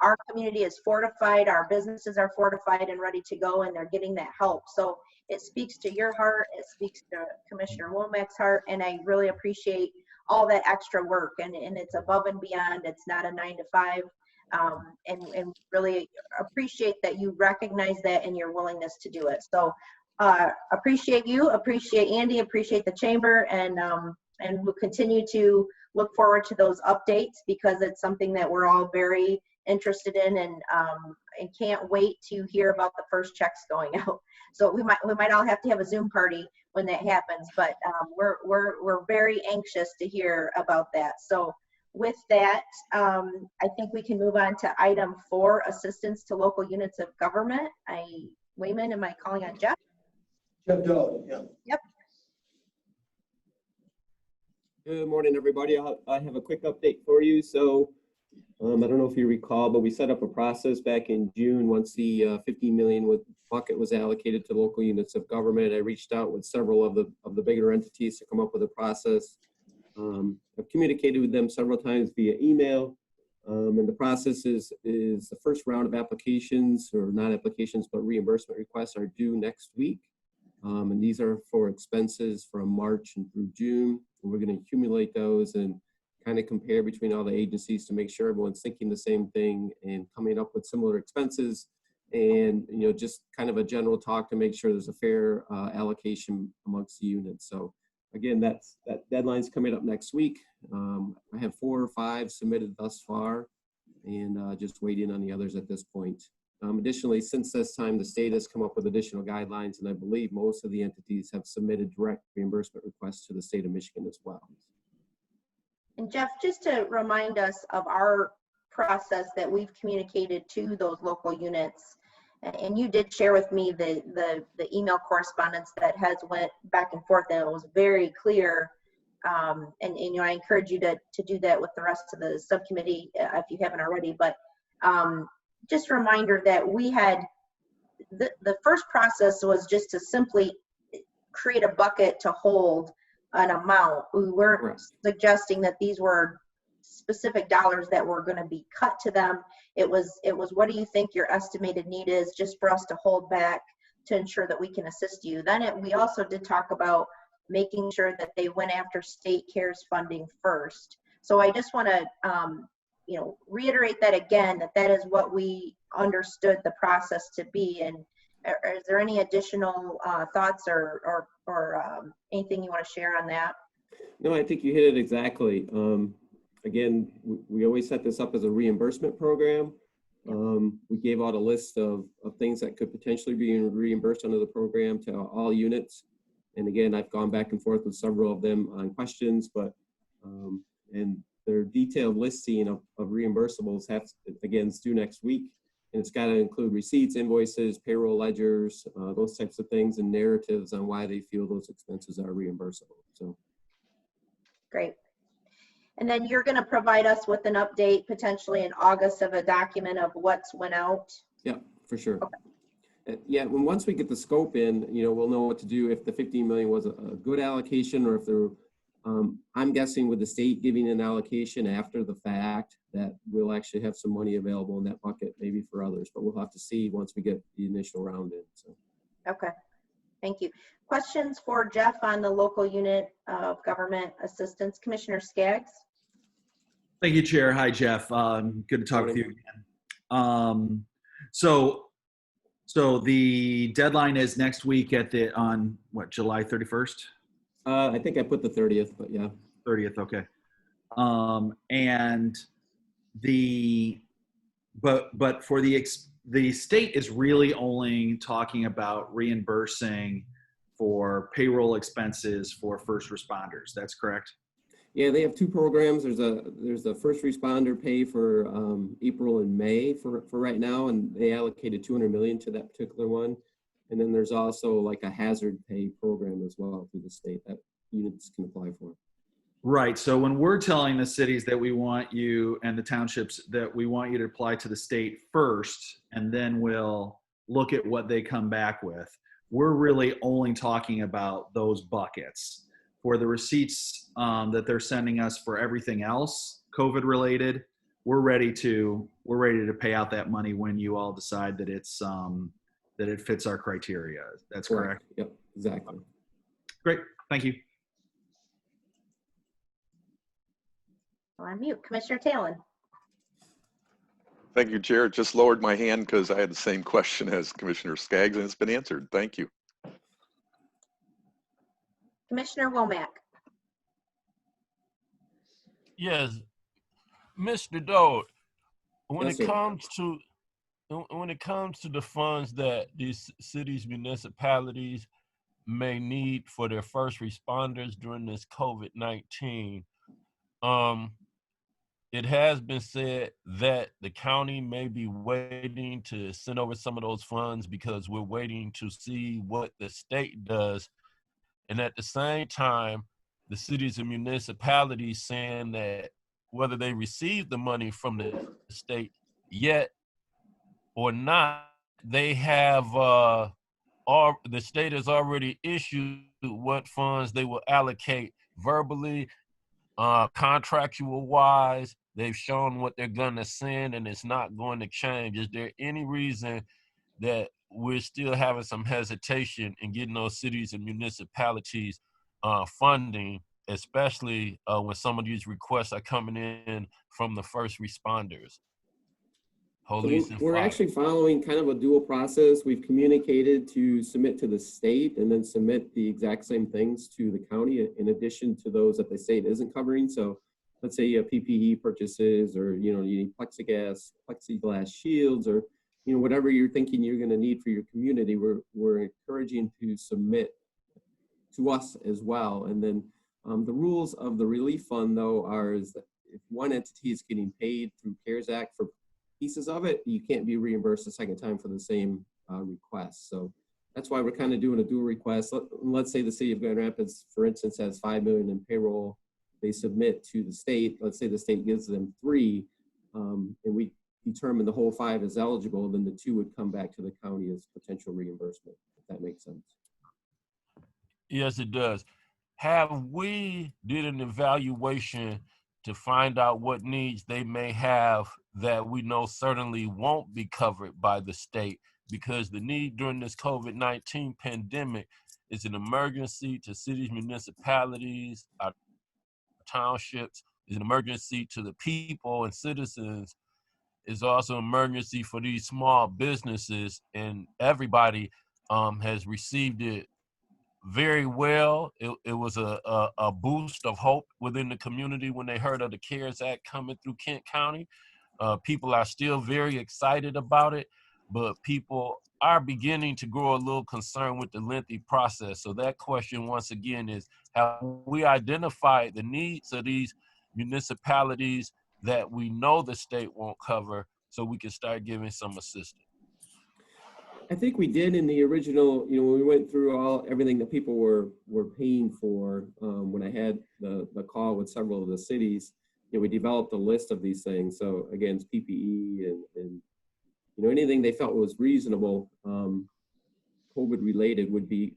our community is fortified, our businesses are fortified and ready to go, and they're getting that help. So it speaks to your heart, it speaks to Commissioner Womack's heart, and I really appreciate all that extra work, and it's above and beyond. It's not a 9 to 5, and really appreciate that you recognize that and your willingness to do it. So appreciate you, appreciate Andy, appreciate the chamber, and we'll continue to look forward to those updates because it's something that we're all very interested in, and can't wait to hear about the first checks going out. So we might all have to have a Zoom party when that happens, but we're very anxious to hear about that. So with that, I think we can move on to item 4, assistance to local units of government. Wayman, am I calling on Jeff? Jeff Doe, yeah. Yep. Good morning, everybody. I have a quick update for you. So I don't know if you recall, but we set up a process back in June once the $50 million bucket was allocated to local units of government. I reached out with several of the bigger entities to come up with a process. I've communicated with them several times via email, and the process is the first round of applications, or not applications, but reimbursement requests are due next week. And these are for expenses from March and through June. And we're going to accumulate those and kind of compare between all the agencies to make sure everyone's thinking the same thing and coming up with similar expenses, and just kind of a general talk to make sure there's a fair allocation amongst the units. So again, that deadline's coming up next week. I have 4 or 5 submitted thus far, and just waiting on the others at this point. Additionally, since this time, the state has come up with additional guidelines, and I believe most of the entities have submitted direct reimbursement requests to the state of Michigan as well. And Jeff, just to remind us of our process that we've communicated to those local units, and you did share with me the email correspondence that has went back and forth, and it was very clear. And I encourage you to do that with the rest of the subcommittee if you haven't already. But just a reminder that we had the first process was just to simply create a bucket to hold an amount. We weren't suggesting that these were specific dollars that were going to be cut to them. It was what do you think your estimated need is, just for us to hold back to ensure that we can assist you. Then we also did talk about making sure that they went after state CARES funding first. So I just want to reiterate that again, that is what we understood the process to be. And is there any additional thoughts or anything you want to share on that? No, I think you hit it exactly. Again, we always set this up as a reimbursement program. We gave out a list of things that could potentially be reimbursed under the program to all units. And again, I've gone back and forth with several of them on questions, but and their detailed listing of reimbursables is due next week. And it's got to include receipts, invoices, payroll ledgers, those types of things, and narratives on why they feel those expenses are reimbursable. So great. And then you're going to provide us with an update potentially in August of a document of what's went out? Yeah, for sure. Okay. Yeah, once we get the scope in, we'll know what to do if the 15 million was a good allocation, or if there, I'm guessing with the state giving an allocation after the fact, that we'll actually have some money available in that bucket maybe for others, but we'll have to see once we get the initial round in. So. Okay. Thank you. Questions for Jeff on the local unit of government assistance? Commissioner Skaggs? Thank you, Chair. Hi, Jeff. Good to talk with you again. So the deadline is next week on July 31st? I think I put the 30th, but yeah. 30th, okay. And but for the state is really only talking about reimbursing for payroll expenses for first responders. That's correct? Yeah, they have 2 programs. There's a first responder pay for April and May for right now, and they allocated 200 million to that particular one. And then there's also like a hazard pay program as well through the state that units can apply for. Right. So when we're telling the cities that we want you, and the townships, that we want you to apply to the state first, and then we'll look at what they come back with, we're really only talking about those buckets. For the receipts that they're sending us for everything else COVID related, we're ready to pay out that money when you all decide that that it fits our criteria. That's correct? Yep, exactly. Great. Thank you. On mute. Commissioner Talon. Thank you, Chair. Just lowered my hand because I had the same question as Commissioner Skaggs, and it's been answered. Thank you. Commissioner Womack. Yes, Mr. Dode, when Yes, it sir. comes to the funds that these cities, municipalities may need for their first responders during this COVID-19, it has been said that the county may be waiting to send over some of those funds because we're waiting to see what the state does. And at the same time, the cities and municipalities saying that whether they receive the money from the state yet or not, they have, the state has already issued what funds they will allocate verbally, contractual wise. They've shown what they're going to send, and it's not going to change. Is there any reason that we're still having some hesitation in getting those cities and municipalities funding especially when some of these requests are coming in from the first responders, police and We're fire. actually following kind of a dual process. We've communicated to submit to the state and then submit the exact same things to the county in addition to those that the state isn't covering. So let's say you have PPE purchases, or you need plexiglass shields, or whatever you're thinking you're going to need for your community. We're encouraging to submit to us as well. And then the rules of the relief fund, though, is that if one entity is getting paid through CARES Act for pieces of it, you can't be reimbursed a second time for the same request. So that's why we're kind of doing a dual request. Let's say the city of Grand Rapids, for instance, has $5 million in payroll. They submit to the state. Let's say the state gives them 3, and we determine the whole 5 is eligible, then the 2 would come back to the county as potential reimbursement, if that makes sense. Yes, it does. Have we did an evaluation to find out what needs they may have that we know certainly won't be covered by the state? Because the need during this COVID-19 pandemic is an emergency to cities, municipalities, our townships, is an emergency to the people and citizens, is also an emergency for these small businesses, and everybody has received it very well. It was a boost of hope within the community when they heard of the CARES Act coming through Kent County. People are still very excited about it, but people are beginning to grow a little concerned with the lengthy process. So that question once again is, have we identified the needs of these municipalities that we know the state won't cover, so we can start giving some assistance? I think we did in the original, when we went through everything that people were paying for, when I had the call with several of the cities, we developed a list of these things. So again, it's PPE and anything they felt was reasonable, COVID related would be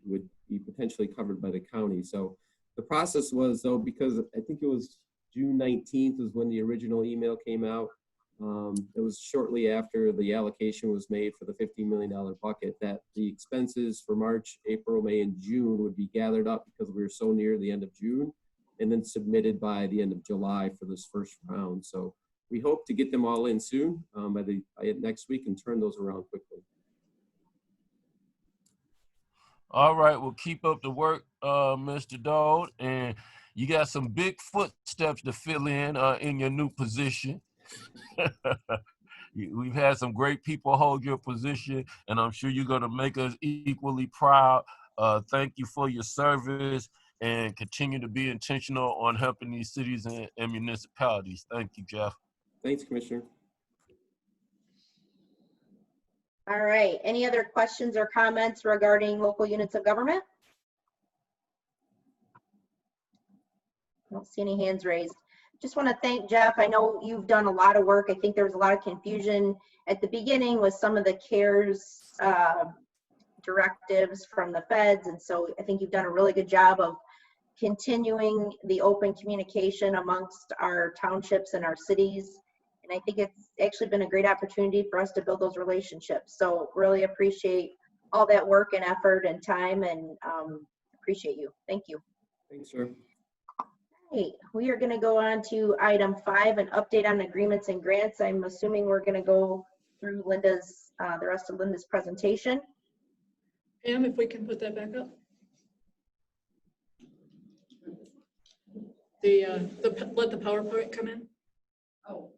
potentially covered by the county. So the process was, though, because I think it was June 19th is when the original email came out. It was shortly after the allocation was made for the $15 million bucket that the expenses for March, April, May, and June would be gathered up because we were so near the end of June, and then submitted by the end of July for this first round. So we hope to get them all in soon by next week and turn those around quickly. All right, well, keep up the work, Mr. Dode, and you got some big footsteps to fill in your new position. We've had some great people hold your position, and I'm sure you're going to make us equally proud. Thank you for your service, and continue to be intentional on helping these cities and municipalities. Thank you, Jeff. Thanks, Commissioner. All right, any other questions or comments regarding local units of government? I don't see any hands raised. Just want to thank Jeff. I know you've done a lot of work. I think there was a lot of confusion at the beginning with some of the CARES directives from the feds. And so I think you've done a really good job of continuing the open communication amongst our townships and our cities. And I think it's actually been a great opportunity for us to build those relationships. So really appreciate all that work and effort and time, and appreciate you. Thank you. Thanks, sir. Hey, we are going to go on to item 5, an update on agreements and grants. I'm assuming we're going to go through Linda's, the rest of Linda's presentation. Pam, if we can put that back up. Let the PowerPoint come in. Oh.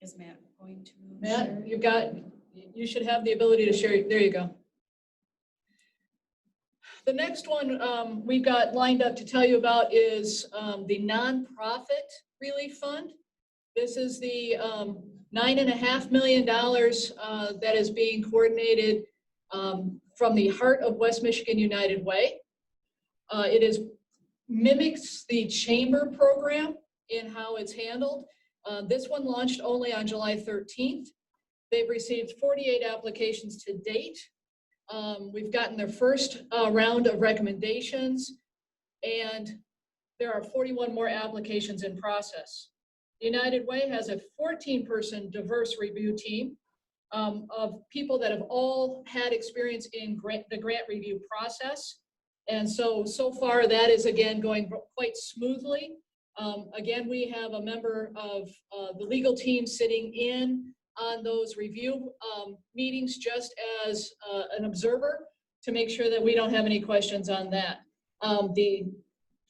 Is Matt going to? Matt, you should have the ability to share. There you go. The next one we've got lined up to tell you about is the nonprofit relief fund. This is the $9.5 million that is being coordinated from the Heart of West Michigan United Way. It mimics the chamber program in how it's handled. This one launched only on July 13th. They've received 48 applications to date. We've gotten their first round of recommendations, and there are 41 more applications in process. The United Way has a 14-person diverse review team. of people that have all had experience in the grant review process. And so far that is again going quite smoothly. Again, we have a member of the legal team sitting in on those review meetings just as an observer to make sure that we don't have any questions on that. The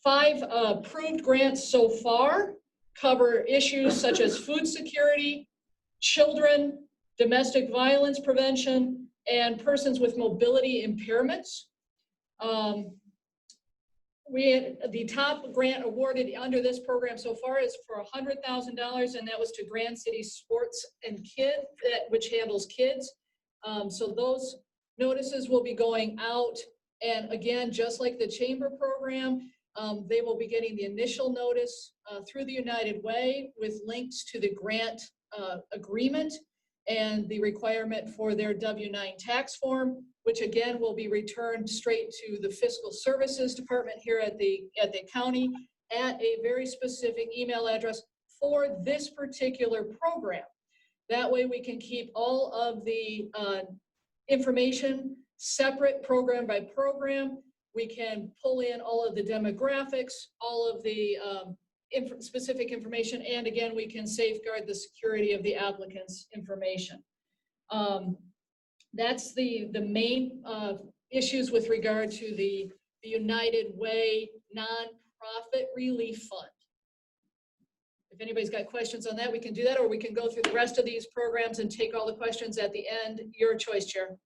5 approved grants so far cover issues such as food security, children, domestic violence prevention, and persons with mobility impairments. The top grant awarded under this program so far is for $100,000, and that was to Grand City Sports and Kids, which handles kids. So those notices will be going out, and again, just like the chamber program, they will be getting the initial notice through the United Way with links to the grant agreement and the requirement for their W-9 tax form, which again will be returned straight to the Fiscal Services Department here at the county at a very specific email address for this particular program. That way we can keep all of the information separate program by program. We can pull in all of the demographics, all of the specific information, and again, we can safeguard the security of the applicant's information. That's the main issues with regard to the United Way Nonprofit Relief Fund. If anybody's got questions on that, we can do that, or we can go through the rest of these programs and take all the questions at the end. Your choice, Chair.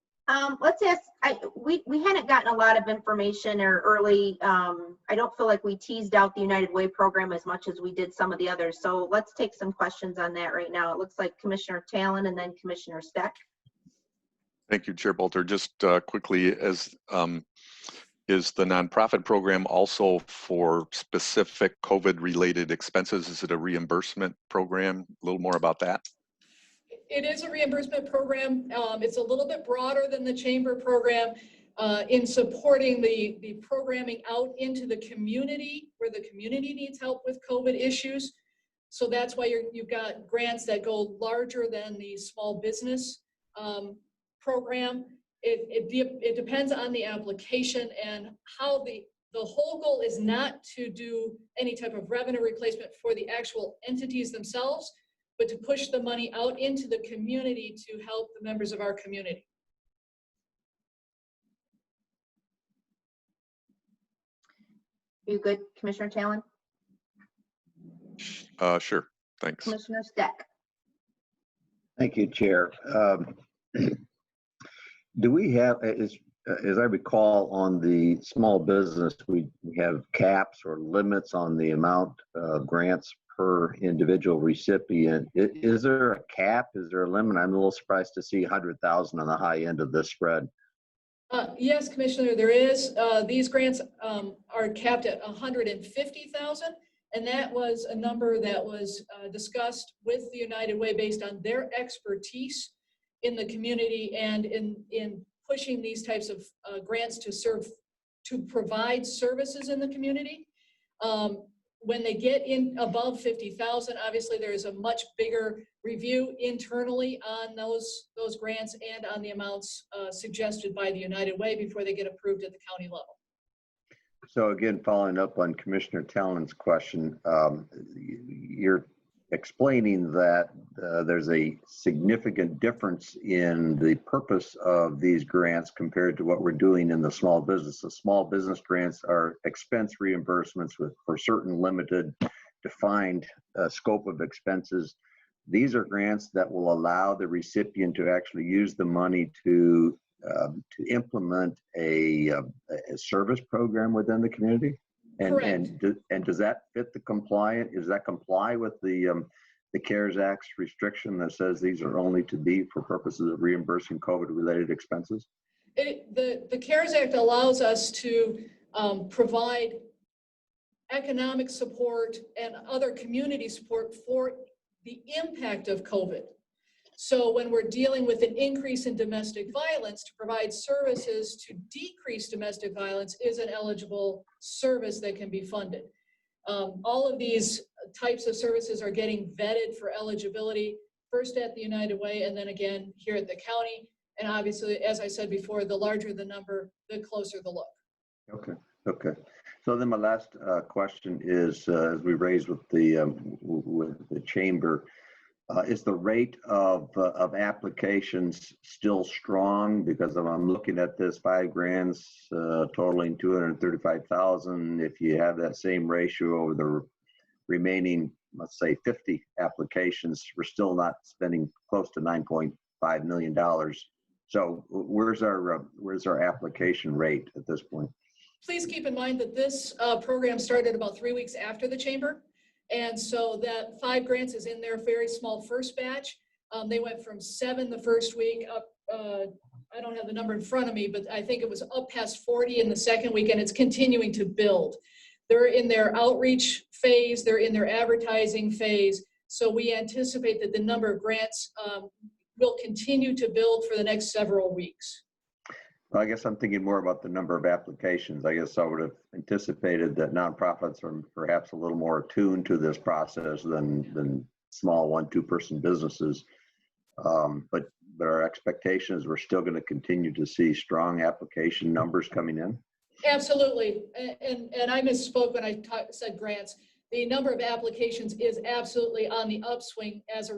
Let's ask, we hadn't gotten a lot of information or early, I don't feel like we teased out the United Way program as much as we did some of the others. So let's take some questions on that right now. It looks like Commissioner Talon and then Commissioner Steck. Thank you, Chair Bolter. Just quickly, is the nonprofit program also for specific COVID-related expenses? Is it a reimbursement program? A little more about that. It is a reimbursement program. It's a little bit broader than the chamber program in supporting the programming out into the community where the community needs help with COVID issues. So that's why you've got grants that go larger than the small business program. It depends on the application and how the whole goal is not to do any type of revenue replacement for the actual entities themselves, but to push the money out into the community to help the members of our community. Are you good, Commissioner Talon? Sure, thanks. Commissioner Steck. Thank you, Chair. Do we have, as I recall, on the small business, we have caps or limits on the amount of grants per individual recipient? Is there a cap? Is there a limit? I'm a little surprised to see 100,000 on the high end of this spread. Yes, Commissioner, there is. These grants are capped at 150,000, and that was a number that was discussed with the United Way based on their expertise in the community and in pushing these types of grants to provide services in the community. When they get in above 50,000, obviously there is a much bigger review internally on those grants and on the amounts suggested by the United Way before they get approved at the county level. So again, following up on Commissioner Talon's question, you're explaining that there's a significant difference in the purpose of these grants compared to what we're doing in the small business. The small business grants are expense reimbursements for certain limited defined scope of expenses. These are grants that will allow the recipient to actually use the money to implement a service program within the community. And does that fit the compliant? Does that comply with the CARES Act's restriction that says these are only to be for purposes of reimbursing COVID-related expenses? The CARES Act allows us to provide economic support and other community support for the impact of COVID. So when we're dealing with an increase in domestic violence, to provide services to decrease domestic violence is an eligible service that can be funded. All of these types of services are getting vetted for eligibility. first at the United Way and then again here at the county. And obviously, as I said before, the larger the number, the closer the look. Okay, okay. So then my last question is, as we raised with the chamber, is the rate of applications still strong? Because if I'm looking at this 5 grants totaling 235,000, if you have that same ratio over the remaining, let's say 50 applications, we're still not spending close to $9.5 million. So where's our application rate at this point? Please keep in mind that this program started about 3 weeks after the chamber. And so that 5 grants is in their very small first batch. They went from 7 the first week up, I don't have the number in front of me, but I think it was up past 40 in the second week, and it's continuing to build. They're in their outreach phase, they're in their advertising phase. So we anticipate that the number of grants will continue to build for the next several weeks. Well, I guess I'm thinking more about the number of applications. I guess I would have anticipated that nonprofits are perhaps a little more attuned to this process than small 1-2 person businesses. But our expectations, we're still going to continue to see strong application numbers coming in. Absolutely. And I misspoke when I said grants. The number of applications is absolutely on the upswing as a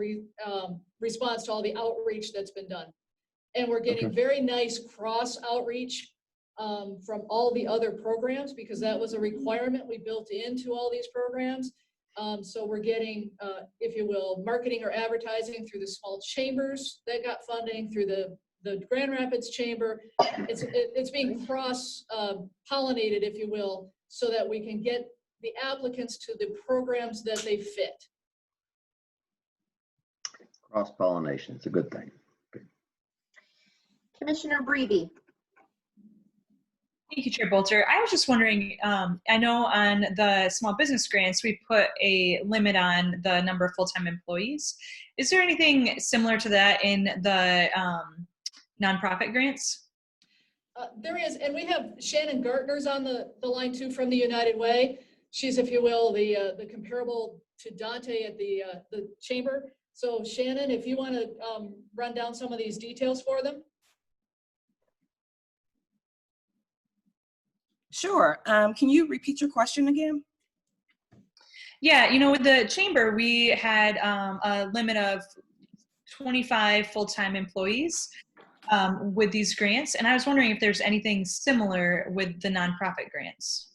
response to all the outreach that's been done. And we're getting very nice cross outreach from all the other programs, because that was a requirement we built into all these programs. So we're getting, if you will, marketing or advertising through the small chambers that got funding, through the Grand Rapids Chamber. It's being cross pollinated, if you will, so that we can get the applicants to the programs that they fit. Cross pollination, it's a good thing. Commissioner Breedy. Thank you, Chair Bolter. I was just wondering, I know on the small business grants, we put a limit on the number of full-time employees. Is there anything similar to that in the nonprofit grants? There is, and we have Shannon Gartner's on the line too from the United Way. She's, if you will, the comparable to Dante at the chamber. So Shannon, if you want to run down some of these details for them. Sure. Can you repeat your question again? Yeah, you know, with the chamber, we had a limit of 25 full-time employees with these grants. And I was wondering if there's anything similar with the nonprofit grants.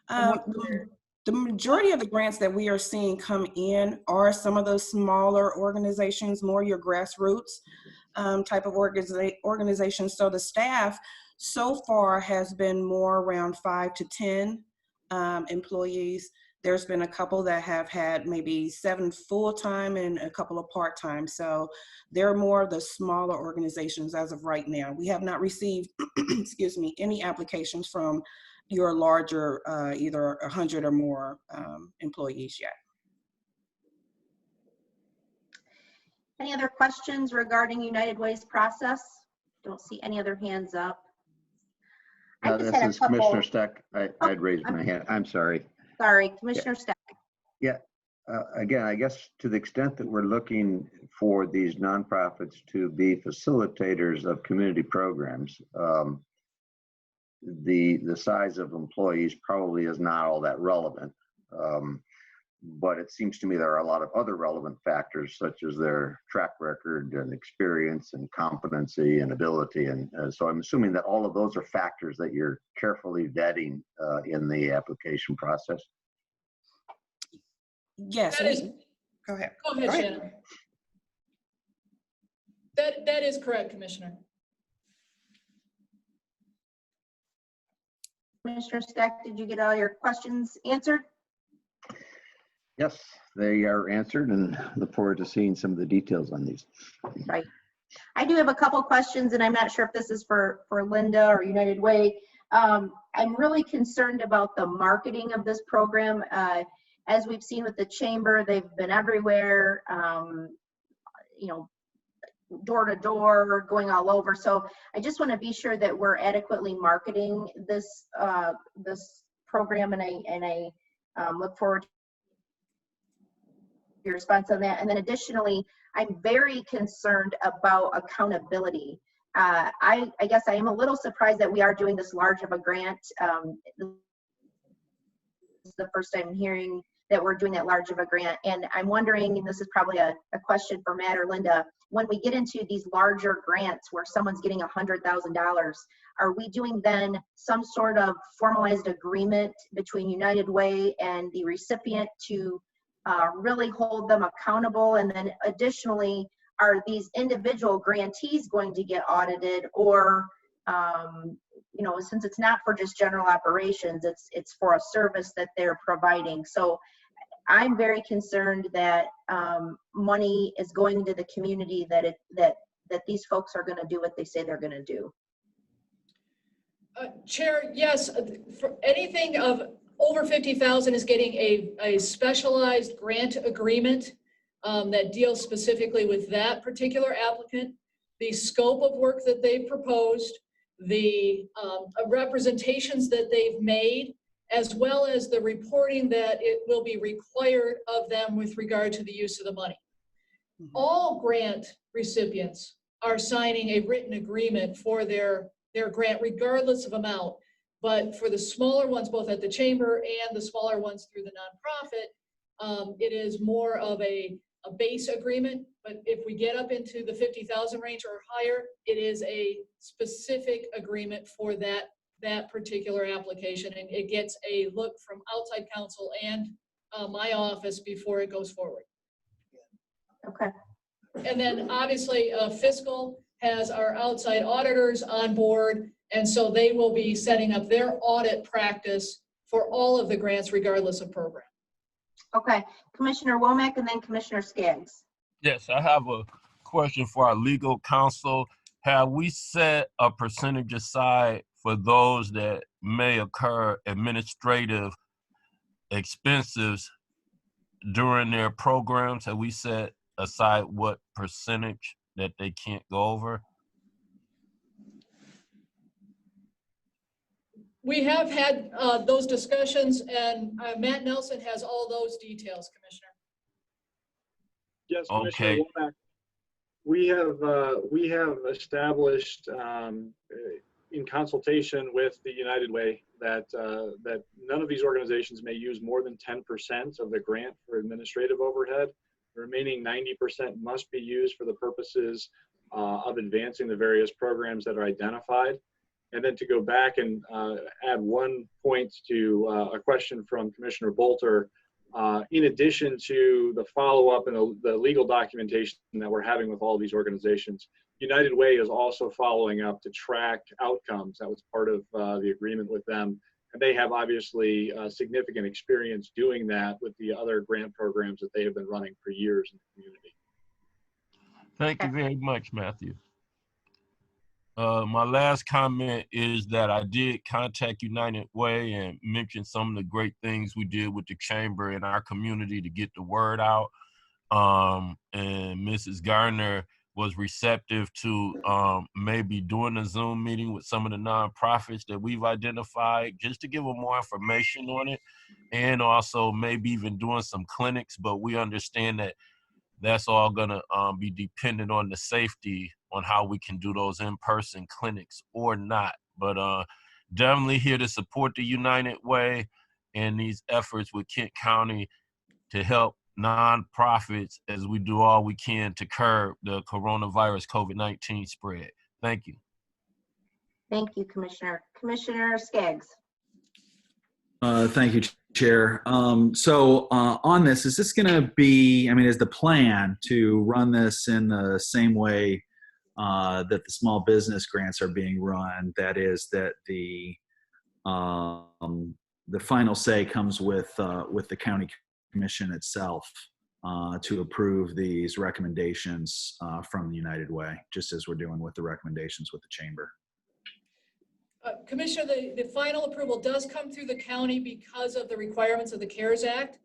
The majority of the grants that we are seeing come in are some of those smaller organizations, more your grassroots type of organizations. So the staff so far has been more around 5 to 10 employees. There's been a couple that have had maybe 7 full-time and a couple of part-time. So they're more of the smaller organizations as of right now. We have not received, excuse me, any applications from your larger, either 100 or more employees yet. Any other questions regarding United Way's process? Don't see any other hands up. This is Commissioner Steck. I'd raised my hand. I'm sorry. Sorry, Commissioner Steck. Yeah. Again, I guess to the extent that we're looking for these nonprofits to be facilitators of community programs, the size of employees probably is not all that relevant. But it seems to me there are a lot of other relevant factors, such as their track record and experience and competency and ability. And so I'm assuming that all of those are factors that you're carefully vetting in the application process. Yes. Go ahead. Go ahead, Shannon. That is correct, Commissioner. Commissioner Steck, did you get all your questions answered? Yes, they are answered, and look forward to seeing some of the details on these. Right. I do have a couple questions, and I'm not sure if this is for Linda or United Way. I'm really concerned about the marketing of this program. As we've seen with the chamber, they've been everywhere, you know, door to door, going all over. So I just want to be sure that we're adequately marketing this this program, and I look forward your response on that. And then additionally, I'm very concerned about accountability. I guess I am a little surprised that we are doing this large of a grant. This is the first time hearing that we're doing that large of a grant. And I'm wondering, and this is probably a question for Matt or Linda, when we get into these larger grants where someone's getting $100,000, are we doing then some sort of formalized agreement between United Way and the recipient to really hold them accountable? And then additionally, are these individual grantees going to get audited, or you know, since it's not for just general operations, it's for a service that they're providing. So I'm very concerned that money is going into the community that these folks are going to do what they say they're going to do. Chair, yes, for anything of over 50,000 is getting a specialized grant agreement that deals specifically with that particular applicant, the scope of work that they've proposed, the representations that they've made, as well as the reporting that it will be required of them with regard to the use of the money. All grant recipients are signing a written agreement for their grant, regardless of amount. But for the smaller ones, both at the chamber and the smaller ones through the nonprofit, it is more of a base agreement. But if we get up into the 50,000 range or higher, it is a specific agreement for that particular application, and it gets a look from outside counsel and my office before it goes forward. Okay. And then obviously fiscal has our outside auditors on board, and so they will be setting up their audit practice for all of the grants regardless of program. Okay, Commissioner Womack and then Commissioner Skaggs. Yes, I have a question for our legal counsel. Have we set a percentage aside for those that may occur administrative expenses during their programs? Have we set aside what percentage that they can't go over? We have had those discussions, and Matt Nelson has all those details, Commissioner. Yes, Okay. Commissioner Womack. We have established in consultation with the United Way that none of these organizations may use more than 10% of the grant for administrative overhead. The remaining 90% must be used for the purposes of advancing the various programs that are identified. And then to go back and add one point to a question from Commissioner Bolter, in addition to the follow-up and the legal documentation that we're having with all these organizations, United Way is also following up to track outcomes. That was part of the agreement with them. And they have obviously significant experience doing that with the other grant programs that they have been running for years in the community. Thank you very much, Matthew. My last comment is that I did contact United Way and mention some of the great things we did with the chamber in our community to get the word out. And Mrs. Gardner was receptive to maybe doing a Zoom meeting with some of the nonprofits that we've identified just to give them more information on it, and also maybe even doing some clinics. But we understand that that's all gonna be dependent on the safety on how we can do those in-person clinics or not. But definitely here to support the United Way and these efforts with Kent County to help nonprofits as we do all we can to curb the coronavirus COVID-19 spread. Thank you. Thank you, Commissioner. Commissioner Skaggs. Thank you, Chair. So on this, is this going to be, I mean, is the plan to run this in the same way that the small business grants are being run? That is that the final say comes with the county commission itself to approve these recommendations from the United Way, just as we're doing with the recommendations with the chamber. Commissioner, the final approval does come through the county because of the requirements of the CARES Act.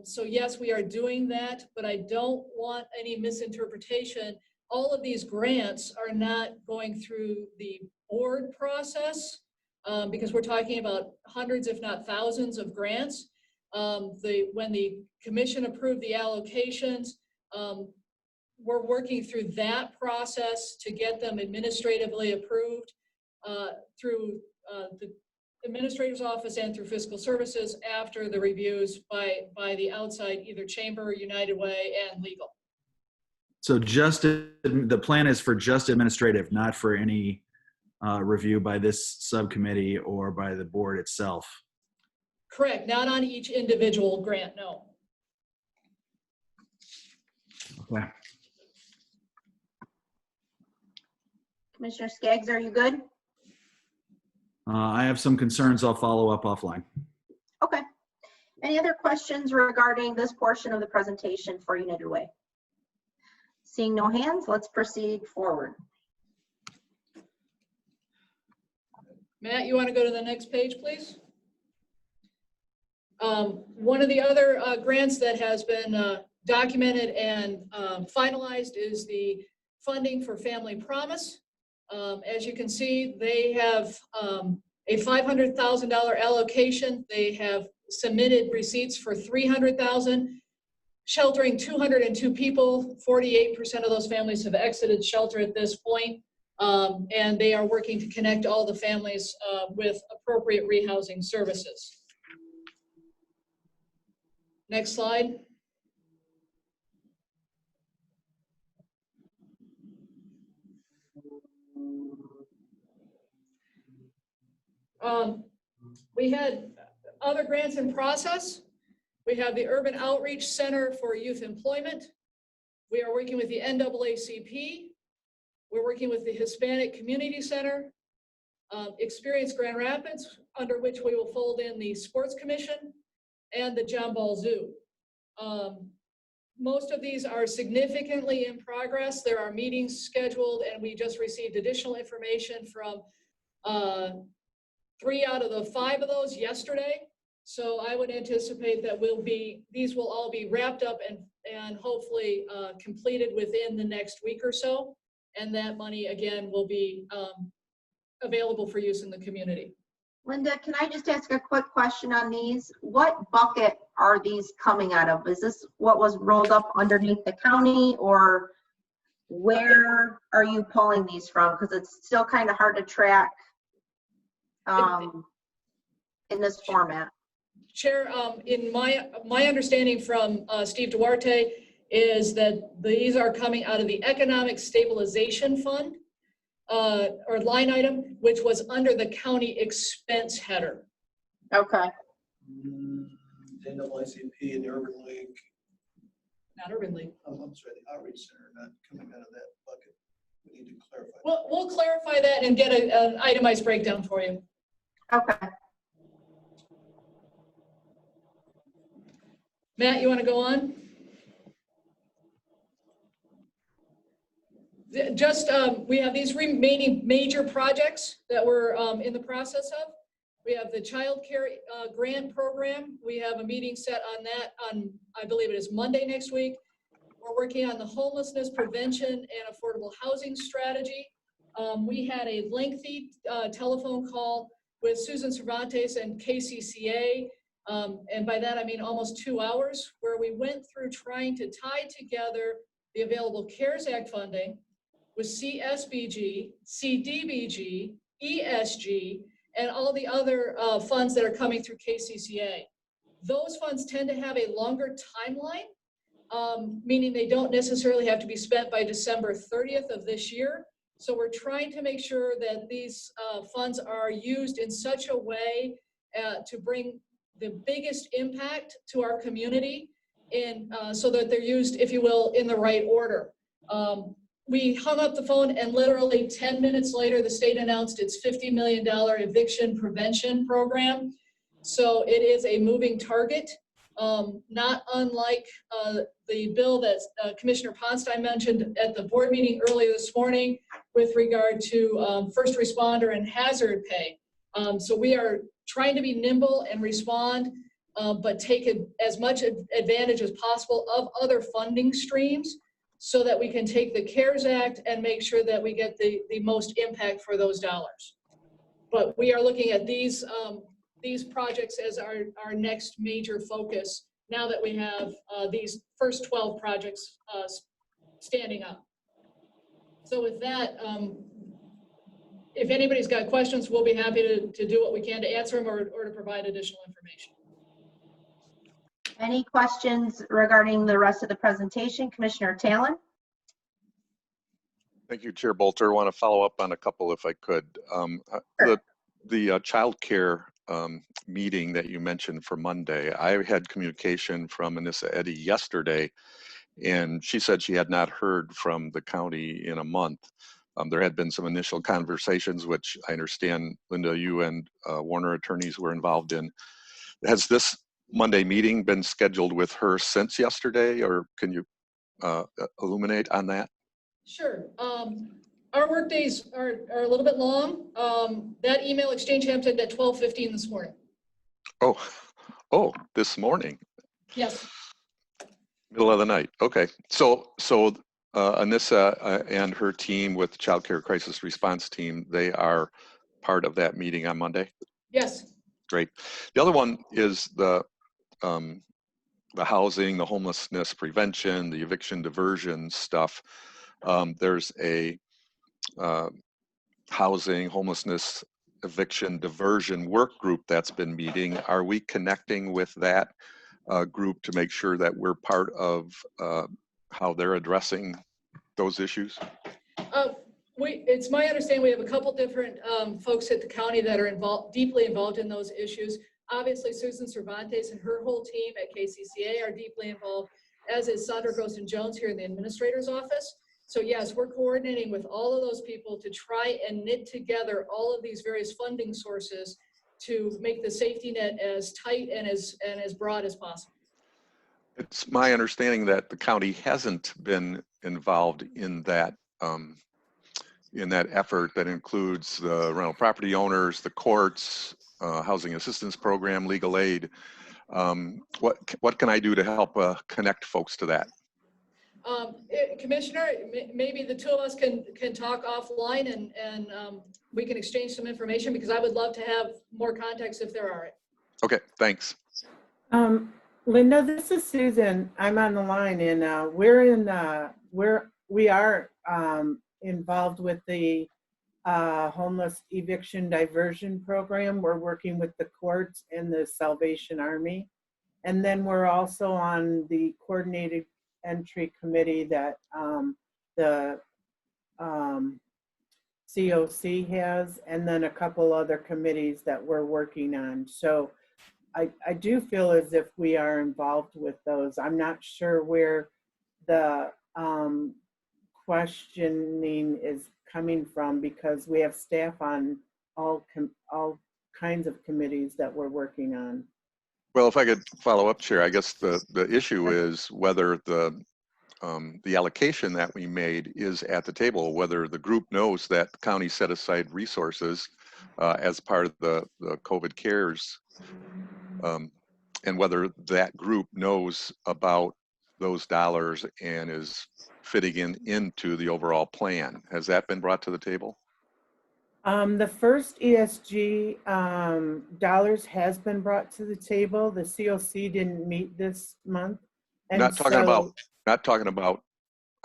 So yes, we are doing that, but I don't want any misinterpretation. All of these grants are not going through the board process because we're talking about hundreds, if not thousands of grants. When the commission approved the allocations, we're working through that process to get them administratively approved through the administrator's office and through fiscal services after the reviews by the outside, either chamber, United Way, and legal. So just the plan is for just administrative, not for any review by this subcommittee or by the board itself. Correct, not on each individual grant, no. Okay. Commissioner Skaggs, are you good? I have some concerns. I'll follow up offline. Okay. Any other questions regarding this portion of the presentation for United Way? Seeing no hands, let's proceed forward. Matt, you want to go to the next page, please? One of the other grants that has been documented and finalized is the funding for Family Promise. As you can see, they have a $500,000 allocation. They have submitted receipts for $300,000, sheltering 202 people. 48% of those families have exited shelter at this point, and they are working to connect all the families with appropriate rehousing services. Next slide. We had other grants in process. We have the Urban Outreach Center for Youth Employment. We are working with the NAACP. We're working with the Hispanic Community Center, Experience Grand Rapids, under which we will fold in the Sports Commission, and the John Ball Zoo. Most of these are significantly in progress. There are meetings scheduled, and we just received additional information from 3 out of the 5 of those yesterday. So I would anticipate that these will all be wrapped up and hopefully completed within the next week or so. And that money, again, will be available for use in the community. Linda, can I just ask a quick question on these? What bucket are these coming out of? Is this what was rolled up underneath the county, or where are you pulling these from? Because it's still kind of hard to track in this format. Chair, in my understanding from Steve Duarte is that these are coming out of the Economic Stabilization Fund or line item, which was under the county expense header. Okay. NAACP and the Urban League. Not Urban League. I'm sorry, the Outreach Center not coming out of that bucket. We need to clarify. We'll clarify that and get an itemized breakdown for you. Okay. Matt, you want to go on? Just, we have these remaining major projects that we're in the process of. We have the child care grant program. We have a meeting set on that on, I believe it is Monday next week. We're working on the homelessness prevention and affordable housing strategy. We had a lengthy telephone call with Susan Cervantes and KCCA. And by that, I mean almost 2 hours, where we went through trying to tie together the available CARES Act funding with CSBG, CDBG, ESG, and all the other funds that are coming through KCCA. Those funds tend to have a longer timeline, meaning they don't necessarily have to be spent by December 30th of this year. So we're trying to make sure that these funds are used in such a way to bring the biggest impact to our community, and so that they're used, if you will, in the right order. We hung up the phone, and literally 10 minutes later, the state announced its $50 million eviction prevention program. So it is a moving target, not unlike the bill that Commissioner Ponstein mentioned at the board meeting earlier this morning with regard to first responder and hazard pay. So we are trying to be nimble and respond, but take as much advantage as possible of other funding streams so that we can take the CARES Act and make sure that we get the most impact for those dollars. But we are looking at these these projects as our next major focus now that we have these first 12 projects standing up. So with that, if anybody's got questions, we'll be happy to do what we can to answer them or to provide additional information. Any questions regarding the rest of the presentation? Commissioner Talon? Thank you, Chair Bolter. I want to follow up on a couple if I could. The child care meeting that you mentioned for Monday, I had communication from Anissa Eddy yesterday, and she said she had not heard from the county in a month. There had been some initial conversations, which I understand, Linda, you and Warner attorneys were involved in. Has this Monday meeting been scheduled with her since yesterday, or can you illuminate on that? Sure. Our work days are a little bit long. That email exchange happened at 12:15 this morning. Oh, this morning. Yes. Middle of the night. Okay. So Anissa and her team with Child Care Crisis Response Team, they are part of that meeting on Monday? Yes. Great. The other one is the housing, the homelessness prevention, the eviction diversion stuff. There's a housing, homelessness, eviction diversion work group that's been meeting. Are we connecting with that group to make sure that we're part of how they're addressing those issues? It's my understanding we have a couple different folks at the county that are deeply involved in those issues. Obviously, Susan Cervantes and her whole team at KCCA are deeply involved, as is Sandra Grossen-Jones here in the administrator's office. So yes, we're coordinating with all of those people to try and knit together all of these various funding sources to make the safety net as tight and as broad as possible. It's my understanding that the county hasn't been involved in that effort that includes the rental property owners, the courts, housing assistance program, legal aid. What can I do to help connect folks to that? Commissioner, maybe the two of us can talk offline and we can exchange some information, because I would love to have more context if there are. Okay, thanks. Linda, this is Susan. I'm on the line, and we are involved with the homeless eviction diversion program. We're working with the courts and the Salvation Army, and then we're also on the coordinated entry committee that the COC has, and then a couple other committees that we're working on. So I do feel as if we are involved with those. I'm not sure where the questioning is coming from, because we have staff on all kinds of committees that we're working on. Well, if I could follow up, Chair, I guess the issue is whether the allocation that we made is at the table, whether the group knows that the county set aside resources as part of the COVID CARES, and whether that group knows about those dollars and is fitting into the overall plan. Has that been brought to the table? The first ESG dollars has been brought to the table. The COC didn't meet this month. And not talking about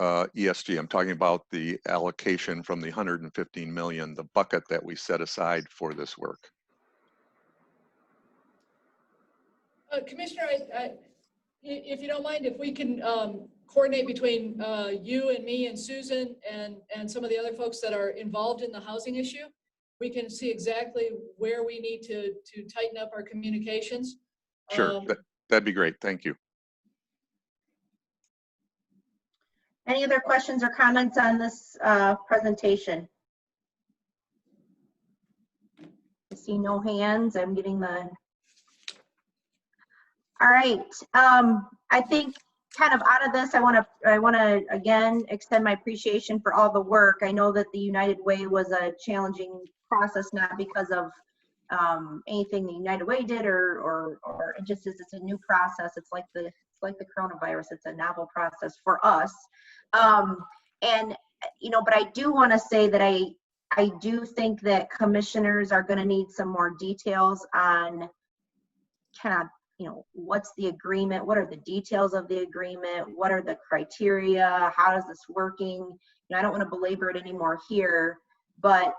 ESG. I'm talking about the allocation from the 115 million, the bucket that we set aside for this work. Commissioner, if you don't mind, if we can coordinate between you and me and Susan and some of the other folks that are involved in the housing issue, we can see exactly where we need to tighten up our communications. Sure, that'd be great. Thank you. Any other questions or comments on this presentation? I see no hands. I'm getting the... All right. I think kind of out of this, I want to again extend my appreciation for all the work. I know that the United Way was a challenging process, not because of anything the United Way did, or it just is. It's a new process. It's like the coronavirus. It's a novel process for us. And but I do want to say that I do think that commissioners are going to need some more details on kind of, you know, what's the agreement? What are the details of the agreement? What are the criteria? How is this working? You know, I don't want to belabor it anymore here, but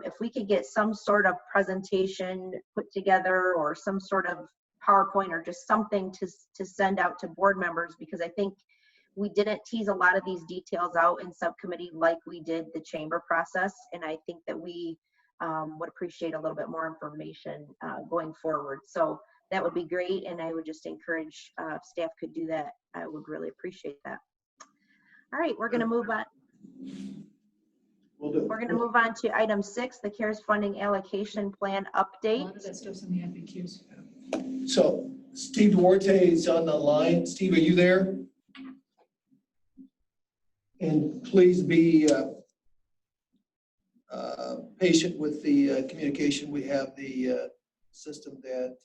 if we could get some sort of presentation put together or some sort of PowerPoint or just something to send out to board members, because I think we didn't tease a lot of these details out in subcommittee like we did the chamber process. And I think that we would appreciate a little bit more information going forward. So that would be great. And I would just encourage if staff could do that. I would really appreciate that. All right, we're going to move on. We're going to move on to item 6, the CARES funding allocation plan update. A lot of that stuff's in the FAQs. So Steve Duarte is on the line. Steve, are you there? And please be patient with the communication. We have the system that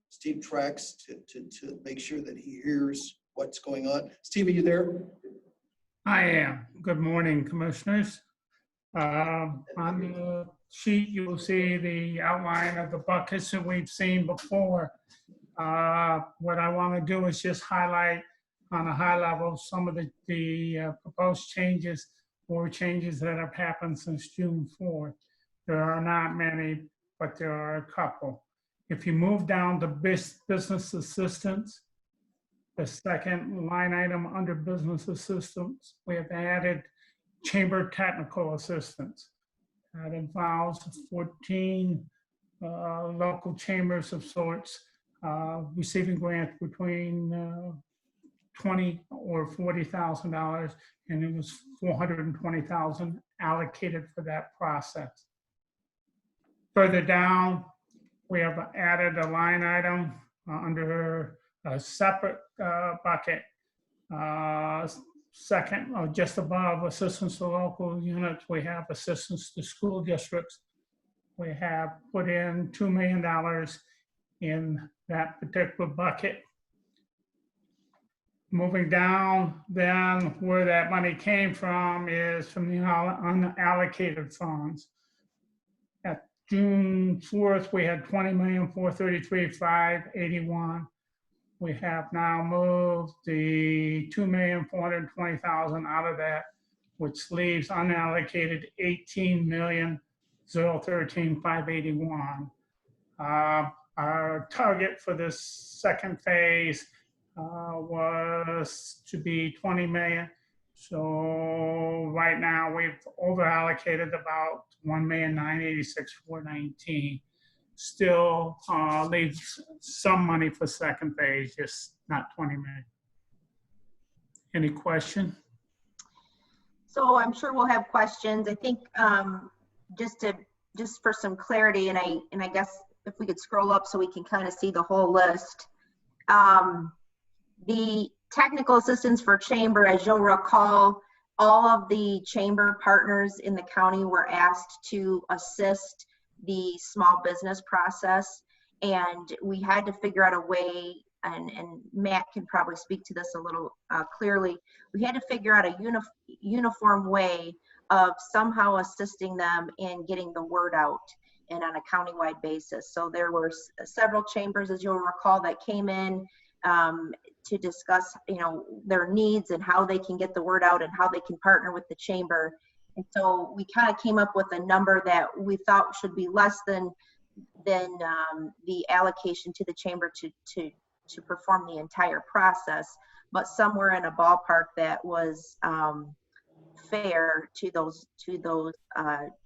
Steve tracks to make sure that he hears what's going on. Steve, are you there? I am. Good morning, commissioners. On the sheet, you will see the outline of the buckets that we've seen before. What I want to do is just highlight on a high level some of the proposed changes or changes that have happened since June 4th. There are not many, but there are a couple. If you move down to business assistance, the second line item under business assistance, we have added chamber technical assistance. That involves 14 local chambers of sorts receiving grants between $20,000 or $40,000, and it was $420,000 allocated for that process. Further down, we have added a line item under a separate bucket. Second, just above assistance to local units, we have assistance to school districts. We have put in $2 million in that particular bucket. Moving down, then where that money came from is from the unallocated funds. At June 4th, we had $20,433,581. We have now moved the $2,420,000 out of that, which leaves unallocated $18,013,581. Our target for this second phase was to be 20 million. So right now we've over allocated about 1,986,419. Still leaves some money for second phase, just not 20 million. Any question? So I'm sure we'll have questions. I think just for some clarity, and I guess if we could scroll up so we can kind of see the whole list. The technical assistance for chamber, as you'll recall, all of the chamber partners in the county were asked to assist the small business process, and we had to figure out a way, and Matt can probably speak to this a little clearly. We had to figure out a uniform way of somehow assisting them in getting the word out and on a countywide basis. So there were several chambers, as you'll recall, that came in to discuss, you know, their needs and how they can get the word out and how they can partner with the chamber. And so we kind of came up with a number that we thought should be less than the allocation to the chamber to perform the entire process, but somewhere in a ballpark that was fair to those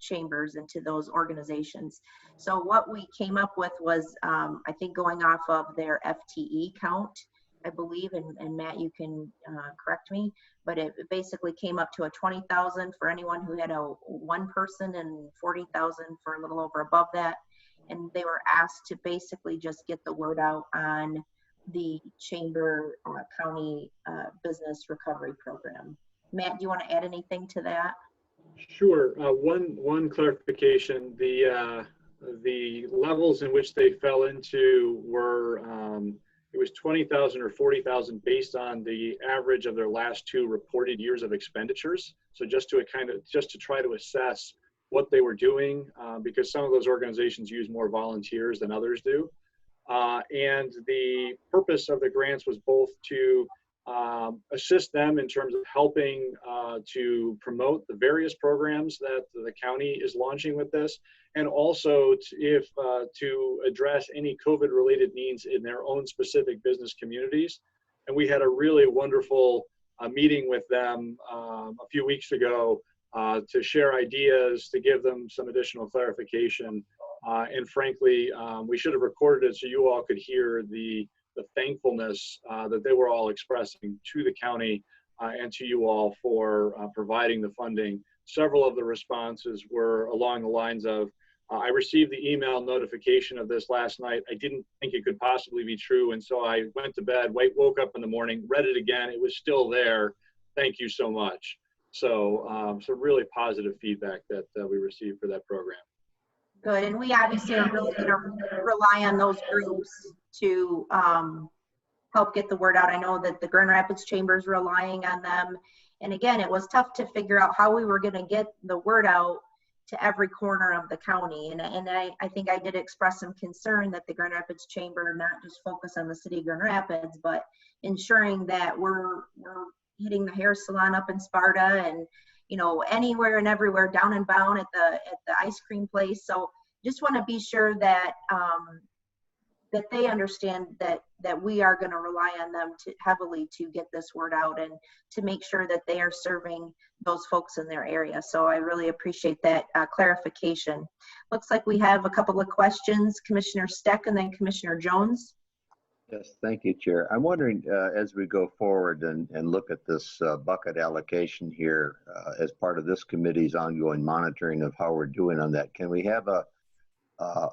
chambers and to those organizations. So what we came up with was, I think, going off of their FTE count, I believe, and Matt, you can correct me, but it basically came up to a 20,000 for anyone who had one person and 40,000 for a little over above that. And they were asked to basically just get the word out on the chamber county business recovery program. Matt, do you want to add anything to that? Sure. One clarification: the levels in which they fell into were it was 20,000 or 40,000 based on the average of their last 2 reported years of expenditures. So just to try to assess what they were doing, because some of those organizations use more volunteers than others do. And the purpose of the grants was both to assist them in terms of helping to promote the various programs that the county is launching with this, and also to address any COVID-related needs in their own specific business communities. And we had a really wonderful meeting with them a few weeks ago to share ideas, to give them some additional clarification. And frankly, we should have recorded it so you all could hear the thankfulness that they were all expressing to the county and to you all for providing the funding. Several of the responses were along the lines of, I received the email notification of this last night. I didn't think it could possibly be true. And so I went to bed, woke up in the morning, read it again. It was still there. Thank you so much. So, really positive feedback that we received for that program. Good, and we obviously are really going to rely on those groups to help get the word out. I know that the Grand Rapids Chamber is relying on them. And again, it was tough to figure out how we were going to get the word out to every corner of the county. And I think I did express some concern that the Grand Rapids Chamber not just focus on the city of Grand Rapids, but ensuring that we're hitting the hair salon up in Sparta and, you know, anywhere and everywhere, down and bound at the ice cream place. So just want to be sure that that they understand that we are going to rely on them heavily to get this word out and to make sure that they are serving those folks in their area. So I really appreciate that clarification. Looks like we have a couple of questions, Commissioner Steck and then Commissioner Jones. Yes, thank you, Chair. I'm wondering, as we go forward and look at this bucket allocation here as part of this committee's ongoing monitoring of how we're doing on that, can we have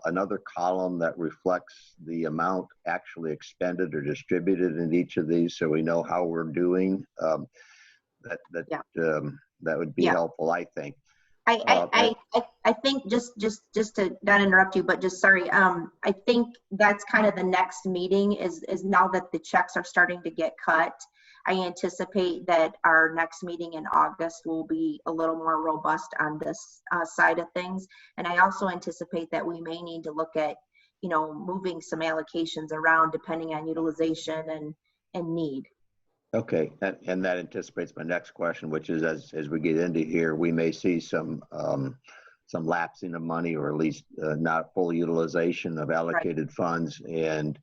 another column that reflects the amount actually expended or distributed in each of these so we know how we're doing? That would be helpful, I think. I think just to not interrupt you, but just sorry. I think that's kind of the next meeting is now that the checks are starting to get cut. I anticipate that our next meeting in August will be a little more robust on this side of things. And I also anticipate that we may need to look at, you know, moving some allocations around depending on utilization and need. Okay, and that anticipates my next question, which is as we get into here, we may see some lapsing of money, or at least not full utilization of allocated funds. And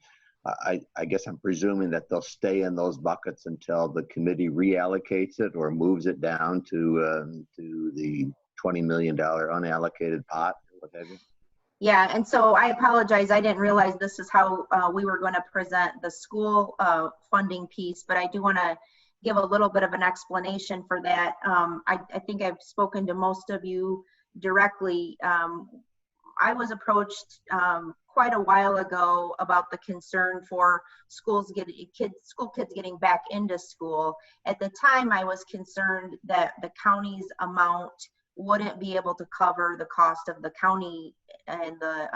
I guess I'm presuming that they'll stay in those buckets until the committee reallocates it or moves it down to the $20 million unallocated pot, or what have you. Yeah, and so I apologize. I didn't realize this is how we were going to present the school funding piece, but I do want to give a little bit of an explanation for that. I think I've spoken to most of you directly. I was approached quite a while ago about the concern for school kids getting back into school. At the time, I was concerned that the county's amount wouldn't be able to cover the cost of the county and the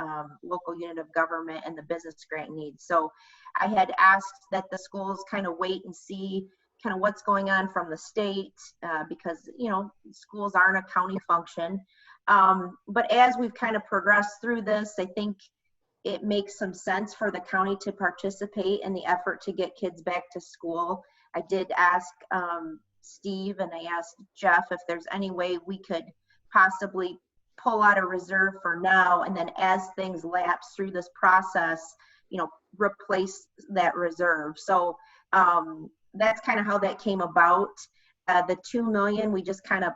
local unit of government and the business grant needs. So I had asked that the schools kind of wait and see kind of what's going on from the state because, you know, schools aren't a county function. But as we've kind of progressed through this, I think it makes some sense for the county to participate in the effort to get kids back to school. I did ask Steve and I asked Jeff if there's any way we could possibly pull out a reserve for now, and then as things lapse through this process, you know, replace that reserve. So that's kind of how that came about. The $2 million, we just kind of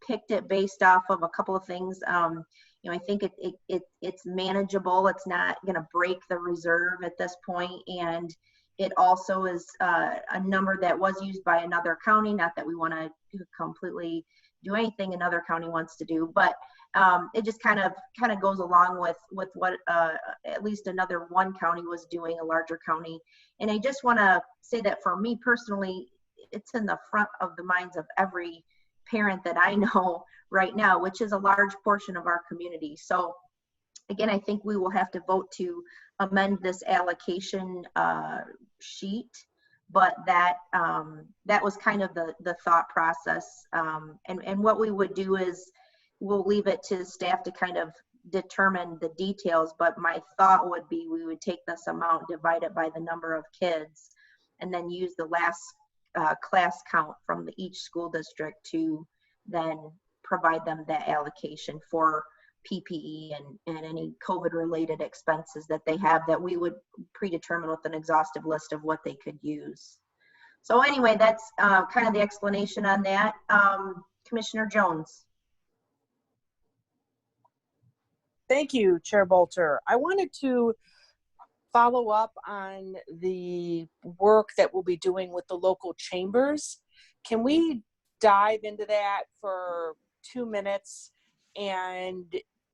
picked it based off of a couple of things. You know, I think it's manageable. It's not going to break the reserve at this point, and it also is a number that was used by another county. Not that we want to completely do anything another county wants to do, but it just kind of goes along with what at least another one county was doing, a larger county. And I just want to say that for me personally, it's in the front of the minds of every parent that I know right now, which is a large portion of our community. So again, I think we will have to vote to amend this allocation sheet, but that was kind of the thought process. And what we would do is we'll leave it to staff to kind of determine the details, but my thought would be we would take this amount, divide it by the number of kids, and then use the last class count from each school district to then provide them that allocation for PPE and any COVID related expenses that they have that we would predetermine with an exhaustive list of what they could use. So anyway, that's kind of the explanation on that. Commissioner Jones. Thank you, Chair Bolter. I wanted to follow up on the work that we'll be doing with the local chambers. Can we dive into that for 2 minutes? And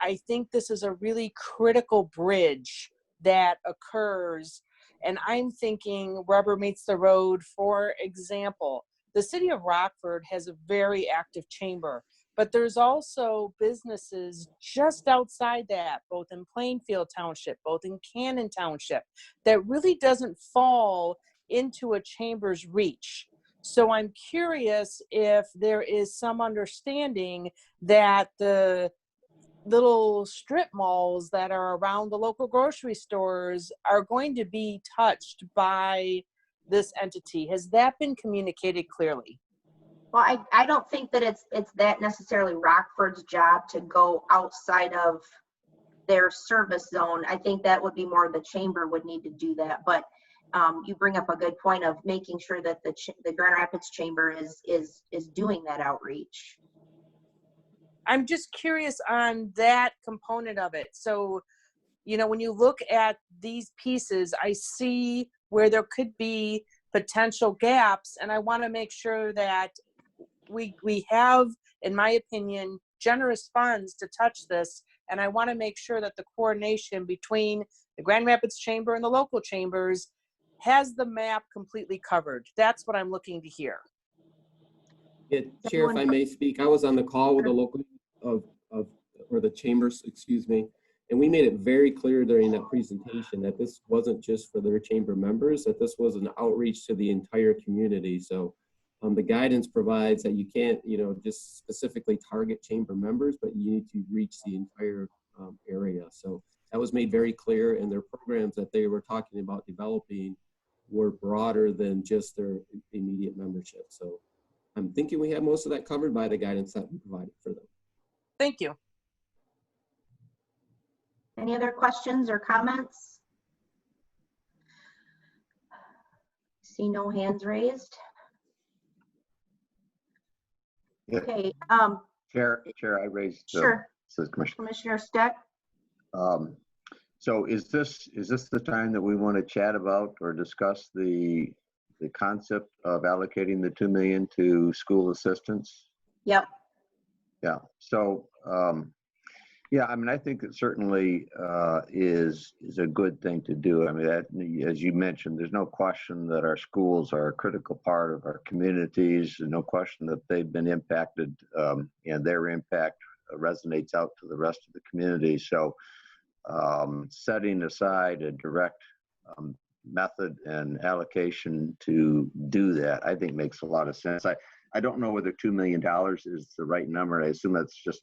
I think this is a really critical bridge that occurs. And I'm thinking rubber meets the road. For example, the city of Rockford has a very active chamber, but there's also businesses just outside that, both in Plainfield Township, both in Cannon Township, that really doesn't fall into a chamber's reach. So I'm curious if there is some understanding that the little strip malls that are around the local grocery stores are going to be touched by this entity. Has that been communicated clearly? Well, I don't think that it's that necessarily Rockford's job to go outside of their service zone. I think that would be more the chamber would need to do that. But you bring up a good point of making sure that the Grand Rapids Chamber is doing that outreach. I'm just curious on that component of it. So, you know, when you look at these pieces, I see where there could be potential gaps, and I want to make sure that we have, in my opinion, generous funds to touch this, and I want to make sure that the coordination between the Grand Rapids Chamber and the local chambers has the map completely covered. That's what I'm looking to hear. Yeah, Chair, if I may speak, I was on the call with the local or the chambers, excuse me, and we made it very clear during that presentation that this wasn't just for their chamber members, that this was an outreach to the entire community. So the guidance provides that you can't, you know, just specifically target chamber members, but you need to reach the entire area. So that was made very clear, and their programs that they were talking about developing were broader than just their immediate membership. So I'm thinking we have most of that covered by the guidance that we provided for them. Thank you. Any other questions or comments? See no hands raised. Yeah. Okay. Chair, I raised. Sure. Says Commissioner Steck. So is this the time that we want to chat about or discuss the concept of allocating the $2 million to school assistance? Yep. Yeah. So yeah, I mean, I think it certainly is a good thing to do. I mean, that, as you mentioned, there's no question that our schools are a critical part of our communities. There's no question that they've been impacted, and their impact resonates out to the rest of the community. So setting aside a direct method and allocation to do that, I think makes a lot of sense. I don't know whether $2 million is the right number. I assume that's just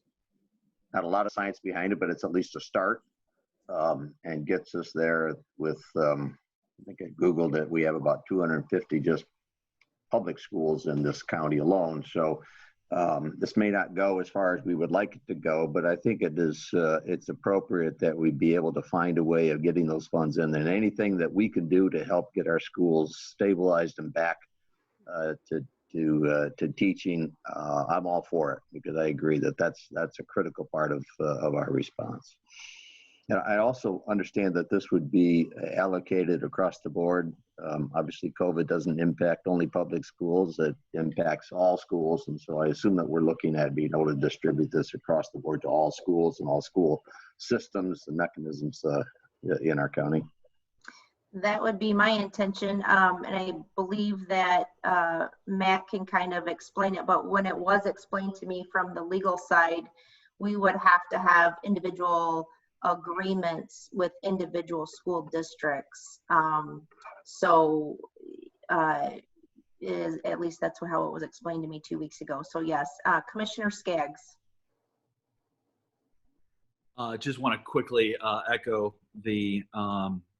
not a lot of science behind it, but it's at least a start, and gets us there with, I think I Googled it, we have about 250 just public schools in this county alone. So this may not go as far as we would like it to go, but I think it is, it's appropriate that we be able to find a way of getting those funds in, and anything that we can do to help get our schools stabilized and back to teaching, I'm all for it, because I agree that that's a critical part of our response. And I also understand that this would be allocated across the board. Obviously, COVID doesn't impact only public schools; it impacts all schools, and so I assume that we're looking at being able to distribute this across the board to all schools and all school systems and mechanisms in our county. That would be my intention, and I believe that Matt can kind of explain it, but when it was explained to me from the legal side, we would have to have individual agreements with individual school districts. So at least that's how it was explained to me 2 weeks ago. So yes, Commissioner Skaggs. Just want to quickly echo the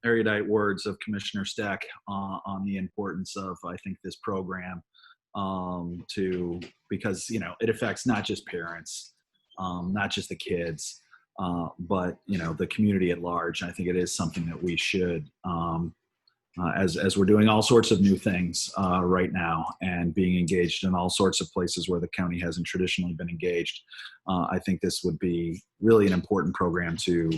erudite words of Commissioner Stack on the importance of, I think, this program because, you know, it affects not just parents, not just the kids, but, you know, the community at large. I think it is something that we should, as we're doing all sorts of new things right now and being engaged in all sorts of places where the county hasn't traditionally been engaged. I think this would be really an important program to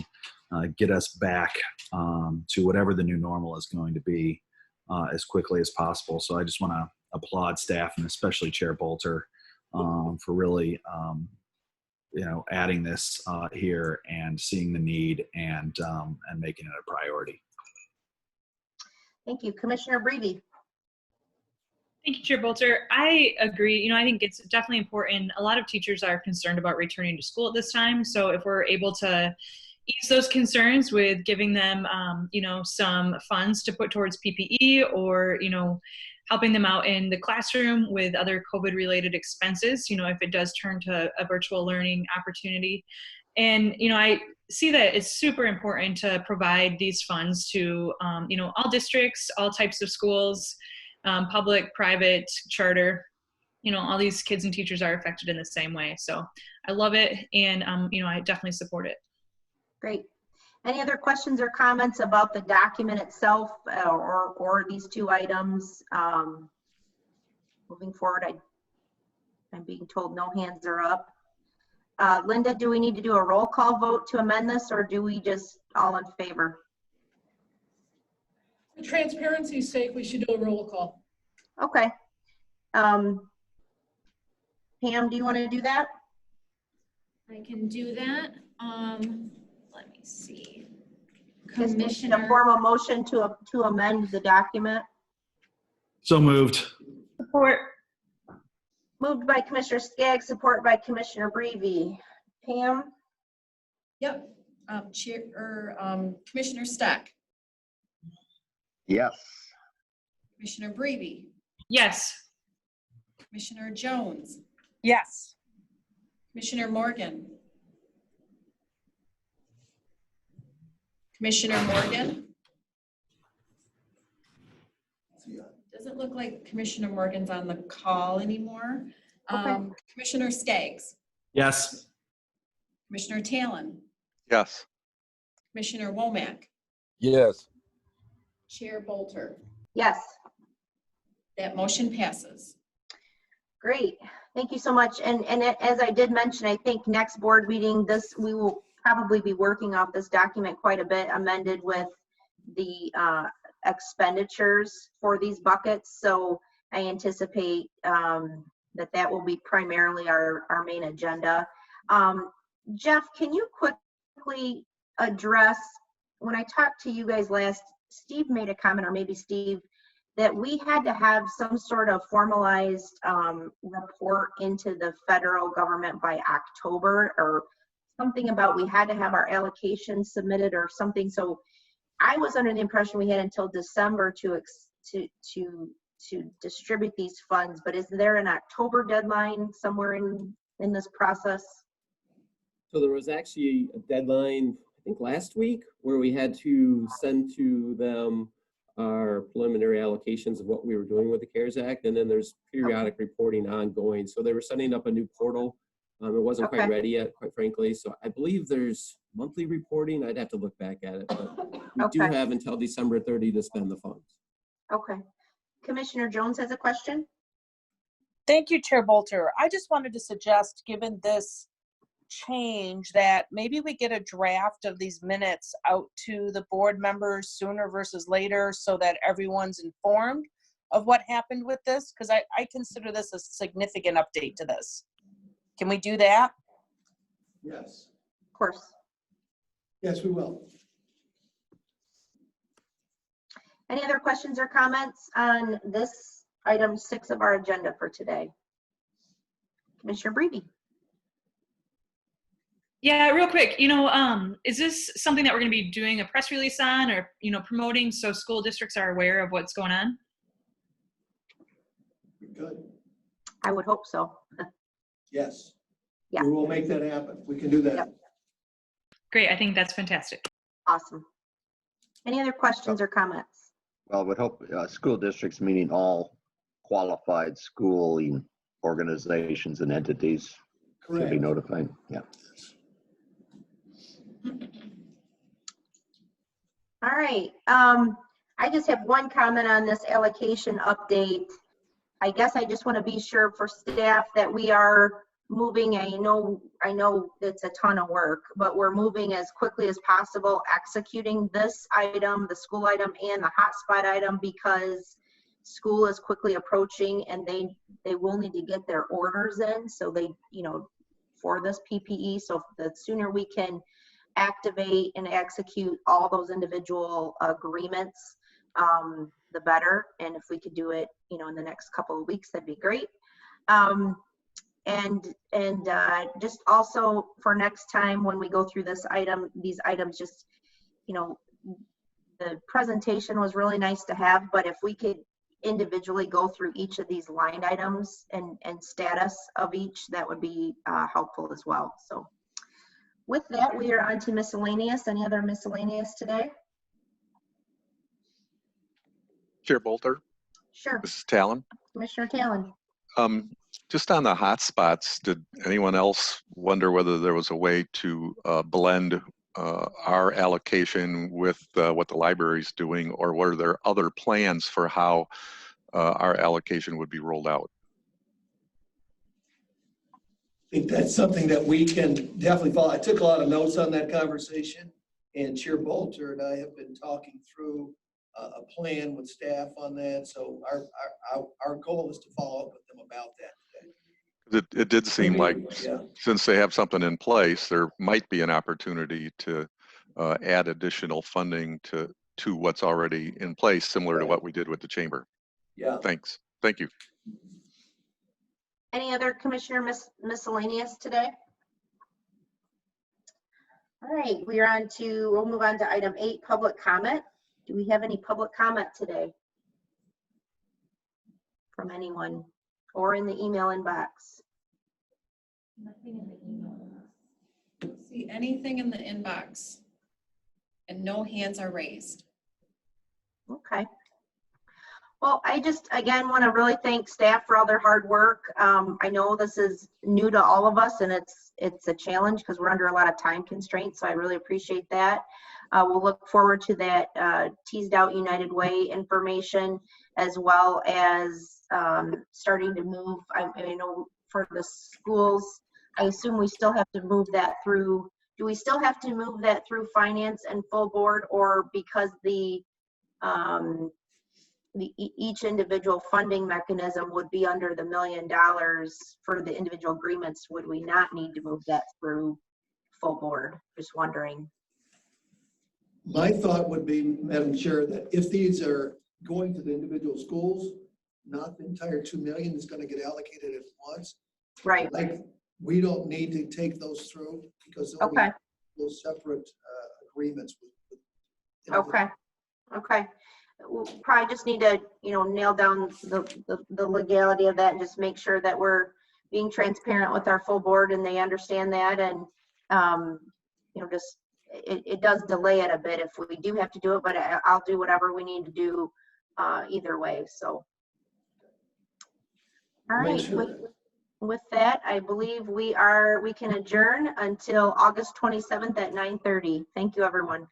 get us back to whatever the new normal is going to be as quickly as possible. So I just want to applaud staff and especially Chair Bolter for really, you know, adding this here and seeing the need and making it a priority. Thank you. Commissioner Breve. Thank you, Chair Bolter. I agree. You know, I think it's definitely important. A lot of teachers are concerned about returning to school at this time. So if we're able to ease those concerns with giving them, you know, some funds to put towards PPE or, you know, helping them out in the classroom with other COVID-related expenses, you know, if it does turn to a virtual learning opportunity. And, you know, I see that it's super important to provide these funds to, you know, all districts, all types of schools, public, private, charter, you know, all these kids and teachers are affected in the same way. So I love it. And, you know, I definitely support it. Great. Any other questions or comments about the document itself or these two items? Moving forward, I'm being told no hands are up. Linda, do we need to do a roll call vote to amend this, or do we just all in favor? For transparency's sake, we should do a roll call. Okay. Pam, do you want to do that? I can do that. Let me see. Just need a formal motion to amend the document. So moved. Support. Moved by Commissioner Skaggs, support by Commissioner Breve. Pam? Yep. Commissioner Stack. Yes. Commissioner Breve. Yes. Commissioner Jones. Yes. Commissioner Morgan. Commissioner Morgan. Doesn't look like Commissioner Morgan's on the call anymore. Okay. Commissioner Skaggs. Yes. Commissioner Talon. Yes. Commissioner Womack. Yes. Chair Bolter. Yes. That motion passes. Great. Thank you so much. And as I did mention, I think next board meeting, we will probably be working off this document quite a bit, amended with the expenditures for these buckets. So I anticipate that will be primarily our main agenda. Jeff, can you quickly address, when I talked to you guys last, Steve made a comment, or maybe Steve, that we had to have some sort of formalized report into the federal government by October, or something about we had to have our allocation submitted or something. So I was under the impression we had until December to distribute these funds, but is there an October deadline somewhere in this process? So there was actually a deadline, I think last week, where we had to send to them our preliminary allocations of what we were doing with the CARES Act. And then there's periodic reporting ongoing. So they were setting up a new portal. It wasn't quite ready yet, quite frankly. So I believe there's monthly reporting. I'd have to look back at it, but we do have until December 30 to spend the funds. Okay. Commissioner Jones has a question. Thank you, Chair Bolter. I just wanted to suggest, given this change, that maybe we get a draft of these minutes out to the board members sooner versus later so that everyone's informed of what happened with this, because I consider this a significant update to this. Can we do that? Yes. Of course. Yes, we will. Any other questions or comments on this item 6 of our agenda for today? Commissioner Breve. Yeah, real quick, you know, is this something that we're going to be doing a press release on, or, you know, promoting so school districts are aware of what's going on? Good. I would hope so. Yes. Yeah. We will make that happen. We can do that. Yep. Great, I think that's fantastic. Awesome. Any other questions or comments? Well, I would hope school districts, meaning all qualified schooling organizations and entities, should be Correct. notified. Yeah. All right. I just have one comment on this allocation update. I guess I just want to be sure for staff that we are moving. I know it's a ton of work, but we're moving as quickly as possible, executing this item, the school item and the hotspot item, because school is quickly approaching and they will need to get their orders in. So they, for this PPE. So the sooner we can activate and execute all those individual agreements, the better. And if we could do it, in the next couple of weeks, that'd be great. And just also for next time when we go through these items, just, the presentation was really nice to have, but if we could individually go through each of these line items and status of each, that would be helpful as well. So with that, we are on to miscellaneous. Any other miscellaneous today? Chair Bolter, Sure. this is Talon. Commissioner Talon. Just on the hotspots, did anyone else wonder whether there was a way to blend our allocation with what the library is doing, or were there other plans for how our allocation would be rolled out? I think that's something that we can definitely follow. I took a lot of notes on that conversation, and Chair Bolter and I have been talking through a plan with staff on that. So our goal is to follow up with them about that today. It did seem like, Yeah. since they have something in place, there might be an opportunity to add additional funding to what's already in place, similar to what we did with the chamber. Yeah. Thanks. Thank you. Any other commissioner miscellaneous today? All right, we'll move on to item 8, public comment. Do we have any public comment today from anyone or in the email inbox? Nothing in the email. Don't see anything in the inbox. And no hands are raised. Okay. Well, I just, again, want to really thank staff for all their hard work. I know this is new to all of us, and it's a challenge because we're under a lot of time constraints, so I really appreciate that. We'll look forward to that teased out United Way information, as well as starting to move. I know for the schools, I assume we still have to move that through. Do we still have to move that through finance and full board, or because each individual funding mechanism would be under the $1 million for the individual agreements, would we not need to move that through full board? Just wondering. My thought would be, Madam Chair, that if these are going to the individual schools, not the entire 2 million is going to get allocated at once. Right. Like, we don't need to take those through because they'll Okay. be those separate agreements. Okay. Okay. We'll probably just need to, nail down the legality of that and just make sure that we're being transparent with our full board and they understand that. And, just, it does delay it a bit if we do have to do it, but I'll do whatever we need to do either way. So, all right. With that, I believe we can adjourn until August 27th at 9:30. Thank you, everyone.